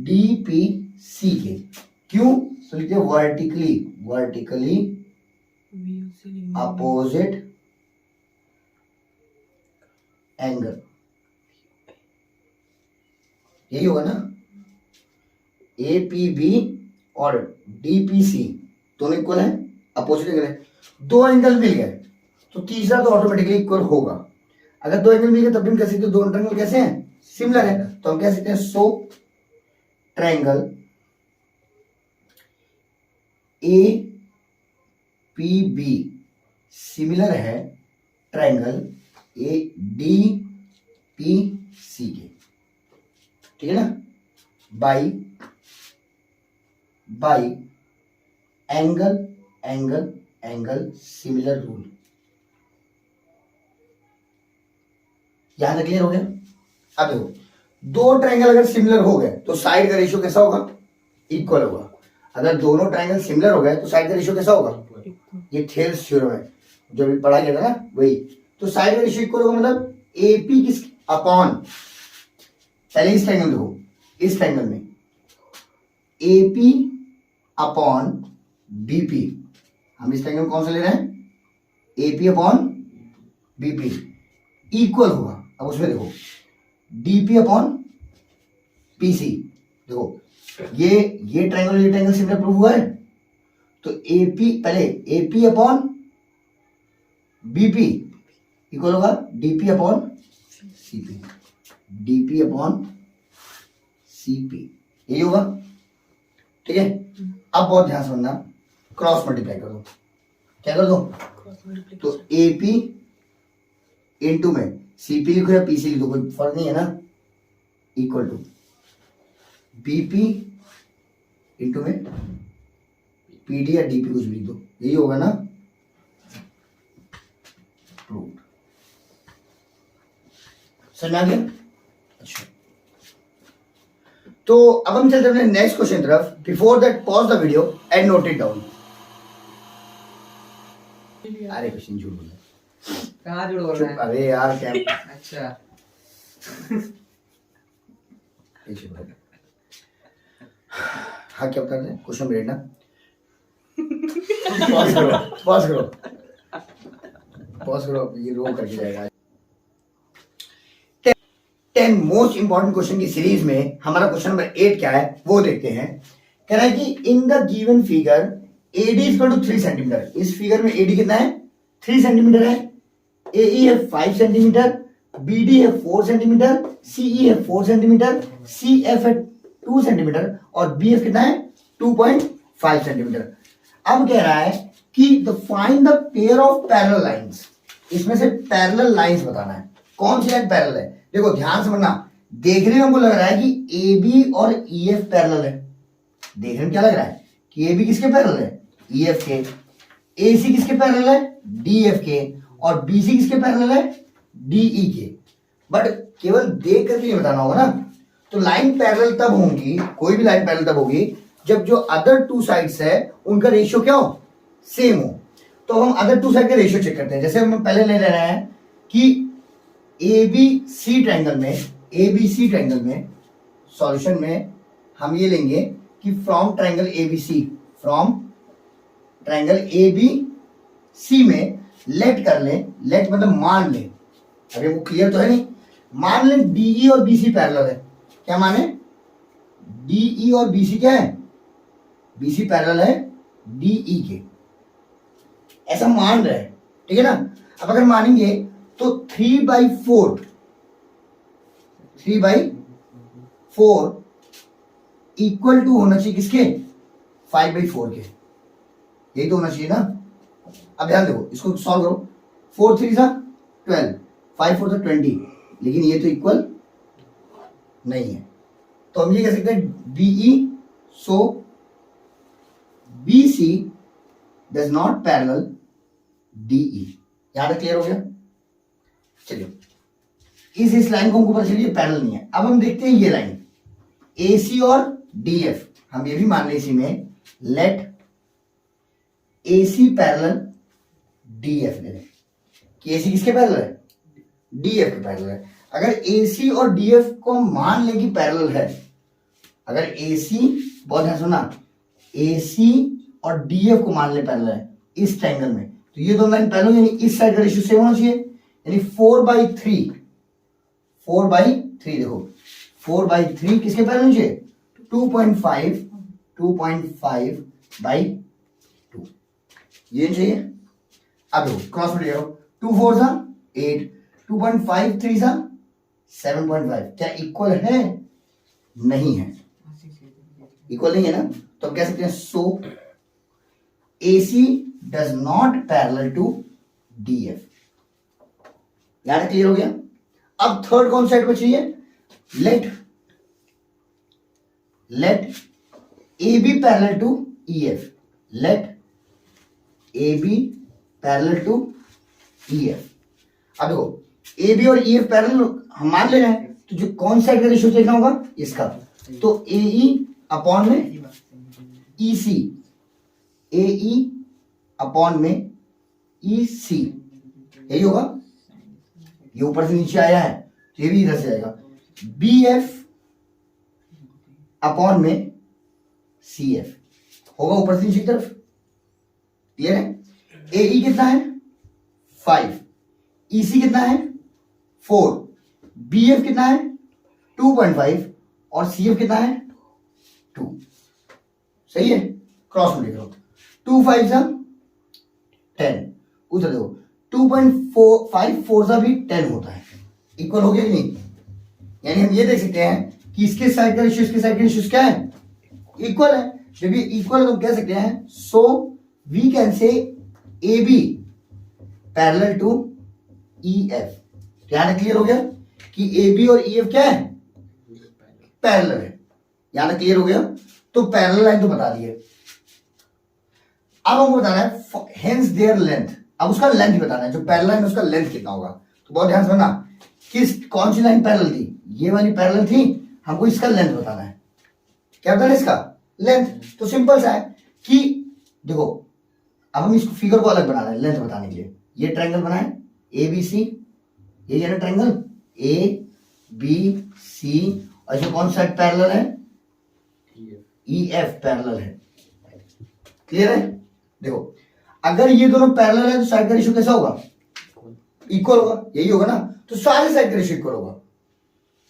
S1: डीपीसी के। क्यों? तो लिखते हैं वर्टिकली अपोजिट एंगल, यही होगा ना। एपीबी और डीपीसी दोनों इक्वल है, अपोजिट एंगल है, 2 एंगल मिल गए तो तीसरा तो ऑटोमेटिकली इक्वल होगा। अगर दो एंगल मिल गए तब भी हम कह सकते हैं दोनों ट्रायंगल कैसे हैं, सिमिलर है। तो हम कह सकते हैं so triangle A P B similar है triangle A D P C के, ठीक है ना, by angle angle angle similar rule. यहां तक क्लियर हो गया। अब देखो दो ट्रायंगल अगर सिमिलर हो गए तो साइड का रेशियो कैसा होगा, इक्वल होगा। अगर दोनों ट्रायंगल सिमिलर हो गए तो साइड का रेशियो कैसा होगा, ये थेल्स थ्योरम है जो भी पढ़ा गया था ना वही। तो साइड का रेशियो इक्वल होगा मतलब एपी किस अपॉन, पहले इस ट्रायंगल देखो, इस ट्रायंगल में एपी अपॉन बीपी, हम इस ट्रायंगल में कौन सा ले रहे हैं, एपी अपॉन बीपी इक्वल होगा। अब उसमें देखो डीपी अपॉन पीसी, देखो ये ट्रायंगल सिमिलर प्रूफ हुआ है। तो एपी पहले एपी अपॉन बीपी इक्वल होगा DP upon CP, DP upon CP, यही होगा, ठीक है। अब बहुत ध्यान से समझना, क्रॉस मल्टीप्लाई कर दो, क्या कर दो, तो एपी इनटू में सीपी लिखो या पीसी लिखो कोई फर्क नहीं है ना, इक्वल टू बीपी इनटू में पीडी या डीपी कुछ भी लिख दो, यही होगा ना, प्रूव्ड। समझ आ गया। अच्छा तो अब हम चलते हैं नेक्स्ट क्वेश्चन तरफ। Before that pause the video and note it down. अरे क्वेश्चन झूठ बोल
S2: कहाँ जुड़ बोल रहा है?
S1: अरे यार क्या
S2: अच्छा
S1: हाँ क्या बता रहे क्वेश्चन में ना, पॉज करो पॉज करो पॉज करो, ये रो करके जाएगा। 10 मोस्ट इंपॉर्टेंट क्वेश्चन की सीरीज में हमारा क्वेश्चन नंबर 8 क्या है वो देखते हैं। कह रहा है कि in the given figure AD equal to 3 centimetre. इस फिगर में AD कितना है, 3 सेंटीमीटर है। AE है 5 सेंटीमीटर, BD है 4 सेंटीमीटर, CE है 4 सेंटीमीटर, CF है 2 सेंटीमीटर और BF कितना है 2.5 सेंटीमीटर। अब कह रहा है कि find the pair of parallel lines. इसमें से पैरेलल लाइंस बताना है, कौन सी लाइन पैरेलल है। देखो ध्यान से पढ़ना, देखने में हमको लग रहा है कि AB और EF पैरेलल है। देखने में क्या लग रहा है कि AB किसके पैरेलल है, EF के। AC किसके पैरेलल है, DF के। और BC किसके पैरेलल है, DE के। बट केवल देख करके नहीं बताना होगा ना। तो लाइन पैरेलल तब होंगी, कोई भी लाइन पैरेलल तब होगी जब जो अदर टू साइड्स है उनका रेशियो क्या हो, सेम हो। तो हम अदर टू साइड का रेशियो चेक करते हैं। जैसे हम पहले ले रहे हैं कि ABC ट्रायंगल में सॉल्यूशन में हम ये लेंगे कि फ्रॉम ट्रायंगल ABC में लेट कर ले, लेट मतलब मान ले, अभी वो क्लियर तो है नहीं, मान ले DE और BC पैरेलल है। क्या माने, DE और BC क्या है, BC पैरेलल है DE के, ऐसा मान रहे हैं, ठीक है ना। अब अगर मानेंगे तो 3/4 इक्वल टू होना चाहिए किसके, 5/4 के, यही तो होना चाहिए ना। अब ध्यान देखो, इसको सॉल्व करो, 4 3 12, 5 4 20, लेकिन ये तो इक्वल नहीं है। तो हम ये कह सकते हैं BE, so BC does not parallel DE। यहां तक क्लियर हो गया। चलिए इस लाइन को हमको पता चलिए पैरेलल नहीं है। अब हम देखते हैं ये लाइन AC और DF, हम ये भी मान लें इसी में, लेट AC पैरेलल DF ले लें कि AC किसके पैरेलल है, DF के पैरेलल है। अगर AC और DF को हम मान लें कि पैरेलल है, अगर AC, बहुत ध्यान सुना, AC और DF को मान ले पैरेलल है इस ट्रायंगल में, तो ये दोनों लाइन पैरेलल, यानी इस साइड का रेशियो सेम होना चाहिए, यानी 4/3 देखो 4/3 किसके पैरेलल होना चाहिए, 2.5/2 ये चाहिए। अब देखो क्रॉस मल्टीप्लाई करो, 2 4 8, 2.5 3 सा 7.5 क्या इक्वल है? नहीं है, इक्वल नहीं है ना, तो हम कह सकते हैं so AC does not parallel to DF। यार क्लियर हो गया? अब थर्ड कौन साइड बची है? Let AB parallel to EF, let AB parallel to EF। अब देखो AB और EF पैरेलल हम मान ले रहे हैं, तो जो कौन साइड का रेशियो देखना होगा? इसका, तो AE अपॉन में EC, AE अपॉन में EC, यही होगा। ये ऊपर से नीचे आया है तो ये भी इधर से आएगा। BF अपॉन में CF होगा ऊपर से नीचे की तरफ। क्लियर है? AE कितना है? 5, EC कितना है? 4, BF कितना है? 2.5 और CF कितना है? 2। सही है? क्रॉस में लिख लो। 2 5 सा 10, उधर देखो 2.5 4 सा भी 10 होता है। इक्वल हो गया कि नहीं? यानी हम ये देख सकते हैं कि इसके साइड का रेशियो इसके साइड का रेशियो क्या है? इक्वल है। जब ये इक्वल है तो हम कह सकते हैं so we can say AB parallel to EF। यहां तक क्लियर हो गया कि AB और EF क्या है? पैरेलल है। यहां तक क्लियर हो गया? तो पैरेलल लाइन तो बता दिए। अब हमको बताना है हेंस देयर लेंथ। अब उसका लेंथ ही बताना है, जो पैरेलल है उसका लेंथ कितना होगा। तो बहुत ध्यान से सुनना, कौन सी लाइन पैरेलल थी? ये वाली पैरेलल थी, हमको इसका लेंथ बताना है। क्या बताना है? इसका लेंथ। तो सिंपल सा है कि देखो, अब हम इसको फिगर को अलग बना रहे हैं लेंथ बताने के लिए। ये ट्रायंगल बना है ABC, ये ना ट्रायंगल ABC, और इसमें कौन सा पैरेलल है? EF पैरेलल है। क्लियर है? देखो अगर ये दोनों पैरेलल है तो साइड का रेशियो कैसा होगा? इक्वल होगा, यही होगा ना। तो सारे साइड का रेशियो इक्वल होगा।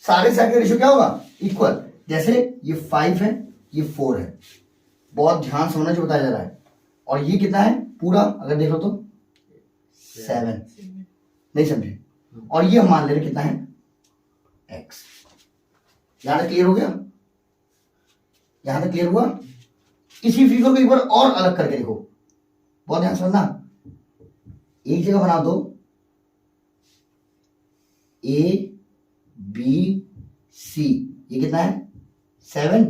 S1: सारे साइड का रेशियो क्या होगा? इक्वल। जैसे ये 5 है, ये 4 है। बहुत ध्यान समझना जो बताया जा रहा है। और ये कितना है पूरा? अगर देखो तो 7, नहीं समझे? और ये हम मान ले रहे कितना है? X। यहां तक क्लियर हो गया? यहां तक क्लियर हुआ? इसी फिगर को एक बार और अलग करके देखो, बहुत ध्यान समझना। एक जगह बना दो ABC, ये कितना है? 7,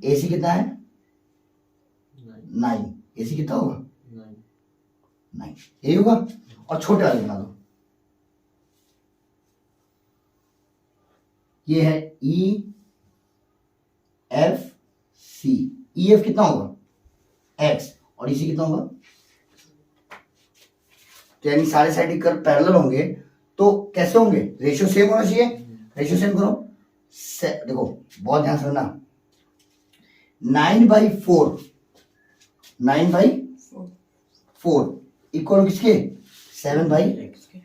S1: AC कितना है? 9, AC कितना होगा? 9, यही होगा। और छोटे वाले बना दो, ये है EFC, EF कितना होगा? X, और EC कितना होगा? तो यानी सारे साइड कर पैरेलल होंगे तो कैसे होंगे? रेशियो सेम होना चाहिए। रेशियो सेम करो। देखो बहुत ध्यान से सुनना, 9/4, 9/4 इक्वल किसके? 7/x के,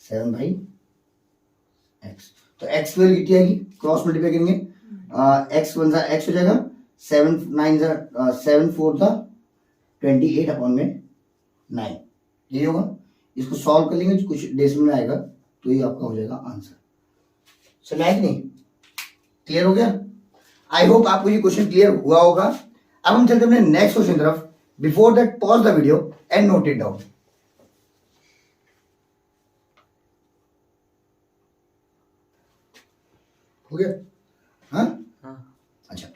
S1: 7/x। तो x की वैल्यू कितनी आएगी? क्रॉस मल्टीप्लाई करेंगे, x 1 x हो जाएगा, 7 9 7 4 28 अपॉन में 9, यही होगा। इसको सॉल्व कर लेंगे, कुछ डेसिमल में आएगा तो ये आपका हो जाएगा आंसर। समझ आया कि नहीं? क्लियर हो गया? आई होप आपको ये क्वेश्चन क्लियर हुआ होगा। अब हम चलते हैं नेक्स्ट क्वेश्चन तरफ। Before that pause the video and note it down. हो गया? हाँ, अच्छा,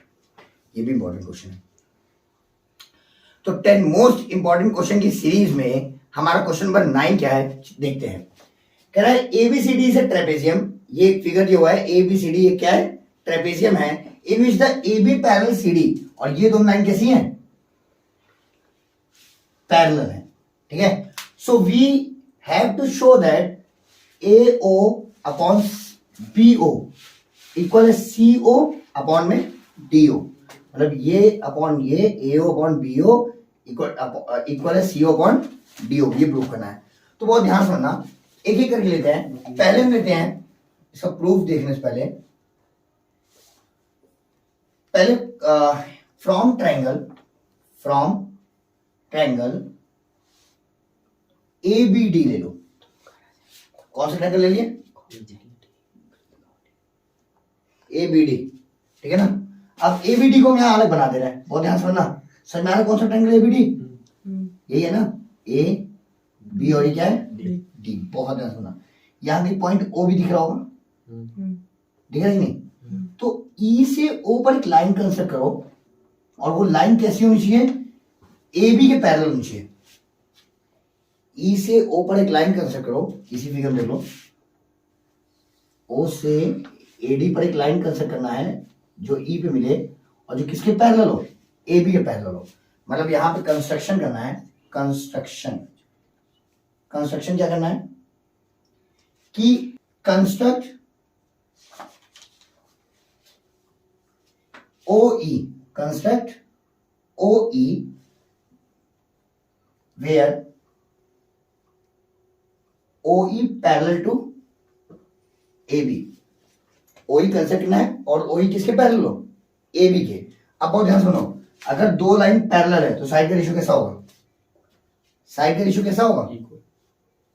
S1: ये भी इंपॉर्टेंट क्वेश्चन है। तो 10 मोस्ट इंपॉर्टेंट क्वेश्चन की सीरीज में हमारा क्वेश्चन नंबर 9 क्या है देखते हैं। कह रहा है ABCD इज अ ट्रेपेजियम। ये एक फिगर दिया हुआ है ABCD, ये क्या है? ट्रेपेजियम है। In which the AB parallel CD, और ये दोनों लाइन कैसी हैं? पैरेलल है। ठीक है? So we have to show that AO upon BO equal है CO अपॉन में DO। मतलब ये अपॉन ये AO अपॉन BO इक्वल है CO अपॉन DO, ये प्रूव करना है। तो बहुत ध्यान से सुनना, एक एक करके लेते हैं। पहले हम लेते हैं इसका प्रूफ देखने से पहले फ्रॉम ट्रायंगल ABD ले लो। कौन सा ट्रायंगल ले लिए? ABD, ठीक है ना। अब ABD को हम यहाँ अलग बना दे रहे हैं, बहुत ध्यान से सुनना। समझ में आ रहा है कौन सा ट्रायंगल ABD? यही है ना, A B और ये क्या है? D। बहुत ध्यान से सुनना। यहाँ भी पॉइंट O भी दिख रहा होगा, दिख रहा है नहीं? तो E से O पर एक लाइन कंस्ट्रक्ट करो, और वो लाइन कैसी होनी चाहिए? AB के पैरेलल होनी चाहिए। E से O पर एक लाइन कंस्ट्रक्ट करो, इसी फिगर में देख लो। O से AD पर एक लाइन कंस्ट्रक्ट करना है जो E पे मिले, और जो किसके पैरेलल हो? AB के पैरेलल हो। मतलब यहां पे कंस्ट्रक्शन करना है, कंस्ट्रक्शन क्या करना है कि construct OE, construct OE where OE parallel to AB। OE construct करना है और OE किसके पैरेलल हो? AB के। अब बहुत ध्यान सुनो, अगर दो लाइन पैरेलल है तो साइड का रेशियो कैसा होगा? साइड का रेशियो कैसा होगा?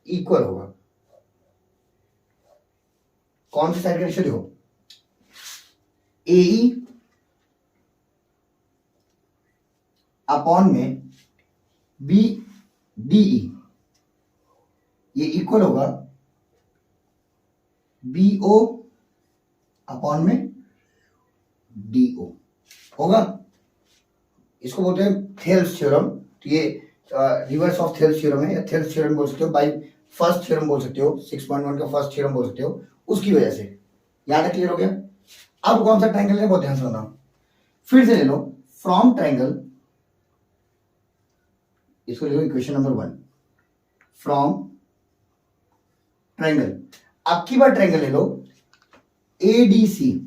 S1: इक्वल होगा। कौन सी साइड का रेशियो देखो? AE अपॉन में BDE, ये इक्वल होगा BO अपॉन में DO होगा। इसको बोलते हैं थेल्स थ्योरम। तो ये रिवर्स ऑफ थेल्स थ्योरम है, या थेल्स थ्योरम बोल सकते हो, बाय फर्स्ट थ्योरम बोल सकते हो, 6.1 का फर्स्ट थ्योरम बोल सकते हो, उसकी वजह से। यहां तक क्लियर हो गया? अब कौन सा ट्रायंगल है, बहुत ध्यान से सुनना। फिर से ले लो, फ्रॉम ट्रायंगल, इसको लिखो इक्वेशन नंबर 1, फ्रॉम ट्रायंगल। अब की बार ट्रायंगल ले लो ADC,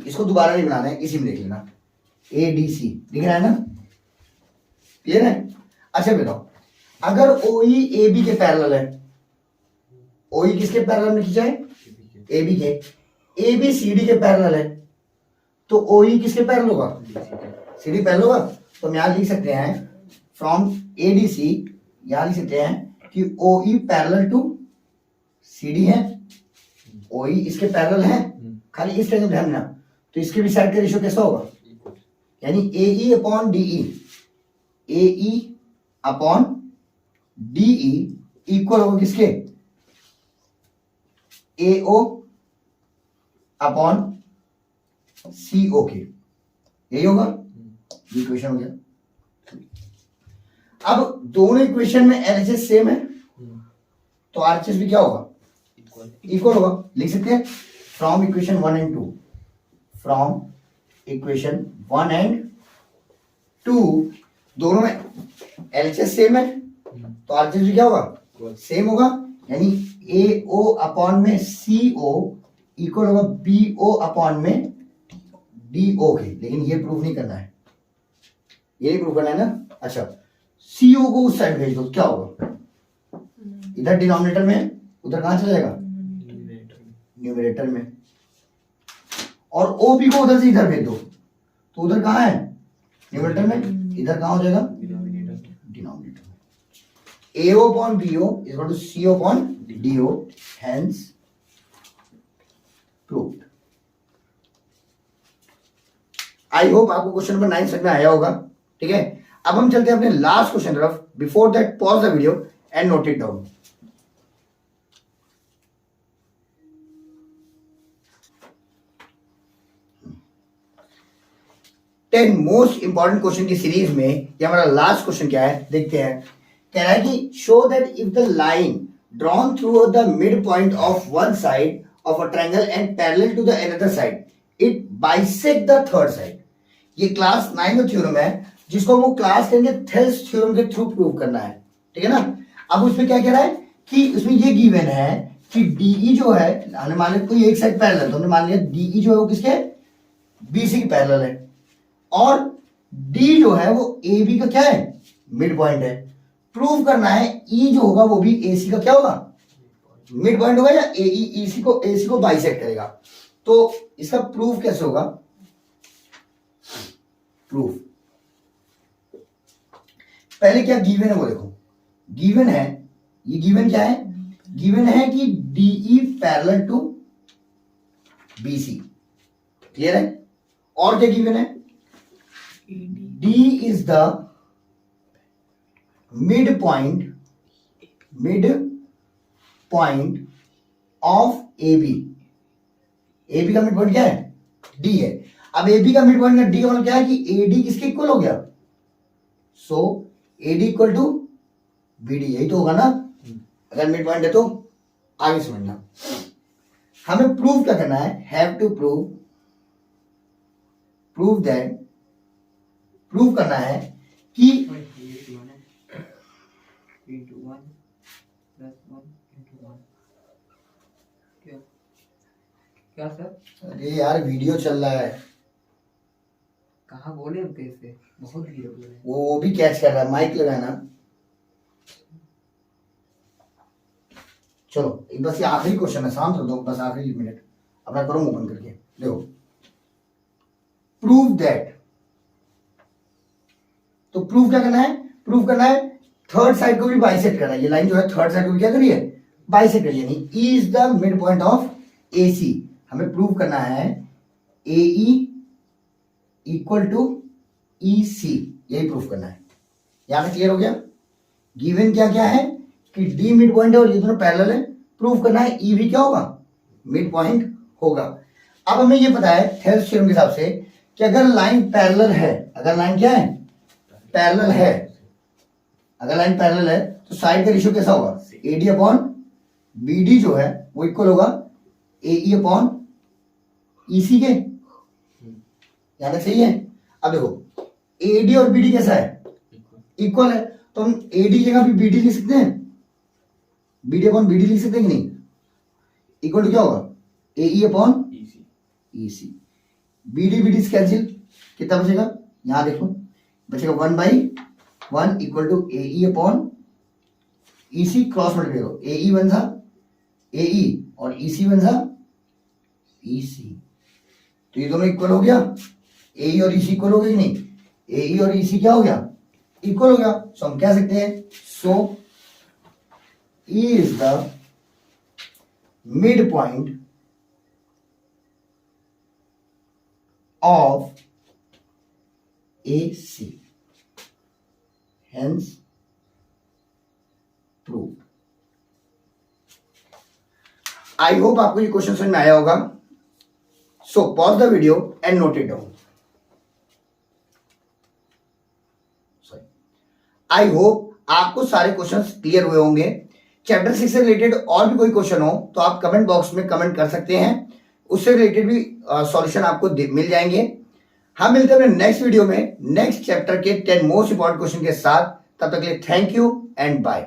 S1: इसको दोबारा नहीं बनाना है, इसी में देख लेना। ADC दिख रहा है ना, क्लियर है? अच्छा बताओ, अगर OE AB के पैरेलल है, OE किसके पैरेलल में खींचा है? AB के। AB CD के पैरेलल है, तो OE किसके पैरेलल होगा? CD पैरेलल होगा। तो हम यहां लिख सकते हैं फ्रॉम ADC, यहां लिख सकते हैं कि OE पैरेलल टू CD है, OE इसके पैरेलल है, खाली इस तरह से ध्यान देना। तो इसके भी साइड का रेशियो कैसा होगा? यानी AE upon DE, AE upon DE equal होगा किसके? AO अपॉन CO के। यही होगा, इक्वेशन हो गया। अब दोनों इक्वेशन में LHS सेम है, तो RHS भी क्या होगा? इक्वल होगा। लिख सकते हैं from equation 1 and 2, from equation 1 and 2 दोनों में LHS सेम है, तो RHS भी क्या होगा? सेम होगा। यानी AO अपॉन में CO इक्वल होगा BO अपॉन में DO के। लेकिन ये प्रूफ नहीं करना है, ये नहीं प्रूफ करना है ना। अच्छा, CO को उस साइड भेज दो, क्या होगा? इधर डिनोमिनेटर में, उधर कहां चला जाएगा? न्यूमरेटर में। और OB को उधर से इधर भेज दो, तो उधर कहां है? न्यूमरेटर में। इधर कहां हो जाएगा? डिनोमिनेटर में। AO upon BO is equal to CO upon DO, hence proved. I hope आपको क्वेश्चन नंबर 9 समझ में आया होगा। ठीक है, अब हम चलते हैं अपने लास्ट क्वेश्चन तरफ। Before that pause the video and note it down. Ten most important question की सीरीज में ये हमारा लास्ट क्वेश्चन क्या है, देखते हैं। कह रहा है कि show that if the line drawn through the mid point of one side of a triangle and parallel to the another side, it bisect the third side. ये क्लास 9 का थ्योरम है, जिसको हम क्लास 10 के थेल्स थ्योरम के through prove करना है। ठीक है ना। अब उसमें क्या कह रहा है कि उसमें ये गिवन है कि DE जो है, हमने मान लिया कोई एक साइड पैरेलल, तो हमने मान लिया DE जो है वो किसके? BC के पैरेलल है, और D जो है वो AB का क्या है? मिड पॉइंट है। प्रूव करना है E जो होगा वो भी AC का क्या होगा? मिड पॉइंट होगा, या AC को बाइसेक्ट करेगा। तो इसका प्रूफ कैसे होगा? प्रूफ पहले क्या गिवन है वो देखो। गिवन है ये गिवन क्या है? गिवन है कि DE parallel to BC। Clear है? और क्या गिवन है? D is the mid point of AB। AB का मिड पॉइंट क्या है? D है। अब AB का मिड पॉइंट का D का मतलब क्या है कि AD किसके इक्वल हो गया? सो AD इक्वल टू BD, यही तो होगा ना अगर मिड पॉइंट है तो। आगे समझना, हमें प्रूव क्या करना है? Have to prove that, prove करना है कि
S2: क्या सर?
S1: अरे यार वीडियो चल रहा है,
S2: कहाँ बोले हम कैसे? बहुत धीरे बोले।
S1: वो भी कैच कर रहा है, माइक लगाना। चलो बस ये आखिरी क्वेश्चन है, शांत रहो बस आखिरी मिनट, अपना क्रोम ओपन करके देखो। प्रूव दैट, तो प्रूव क्या करना है? प्रूव करना है थर्ड साइड को भी बाइसेक्ट करना है। ये लाइन जो है थर्ड साइड को भी क्या करिए? बाइसेक्ट करिए। यानी E is the mid point of AC। हमें प्रूव करना है AE इक्वल टू EC, यही प्रूफ करना है। यहां तक क्लियर हो गया? गिवन क्या क्या है कि D मिड पॉइंट है और ये दोनों पैरेलल है। प्रूफ करना है E भी क्या होगा? मिड पॉइंट होगा। अब हमें ये पता है थेल्स थ्योरम के हिसाब से कि अगर लाइन पैरेलल है, अगर लाइन क्या है? पैरेलल है। अगर लाइन पैरेलल है तो साइड का रेशियो कैसा होगा? AD अपॉन BD जो है वो इक्वल होगा AE अपॉन EC के। यहां तक सही है? अब देखो AD और BD कैसा है? इक्वल है, तो हम AD की जगह भी BD लिख सकते हैं, BD अपॉन BD लिख सकते हैं कि नहीं? इक्वल टू क्या होगा? AE upon EC। BD cancel, कितना बचेगा? यहां देखो बचेगा 1/1 equal to AE upon EC। Cross multiply करो, AE बन सा AE और EC बन सा EC, तो ये दोनों इक्वल हो गया। AE और EC इक्वल हो गया कि नहीं? AE और EC क्या हो गया? इक्वल हो गया। सो हम कह सकते हैं सो E is the mid point of AC, hence proved। I hope आपको ये क्वेश्चन समझ में आया होगा। So pause the video and note it down. I hope आपको सारे क्वेश्चंस क्लियर हुए होंगे। चैप्टर 6 से रिलेटेड और भी कोई क्वेश्चन हो तो आप कमेंट बॉक्स में कमेंट कर सकते हैं, उससे रिलेटेड भी सॉल्यूशन आपको मिल जाएंगे। हम मिलते हैं नेक्स्ट वीडियो में नेक्स्ट चैप्टर के 10 मोस्ट इंपॉर्टेंट क्वेश्चन के साथ। तब तक के लिए थैंक यू एंड बाय।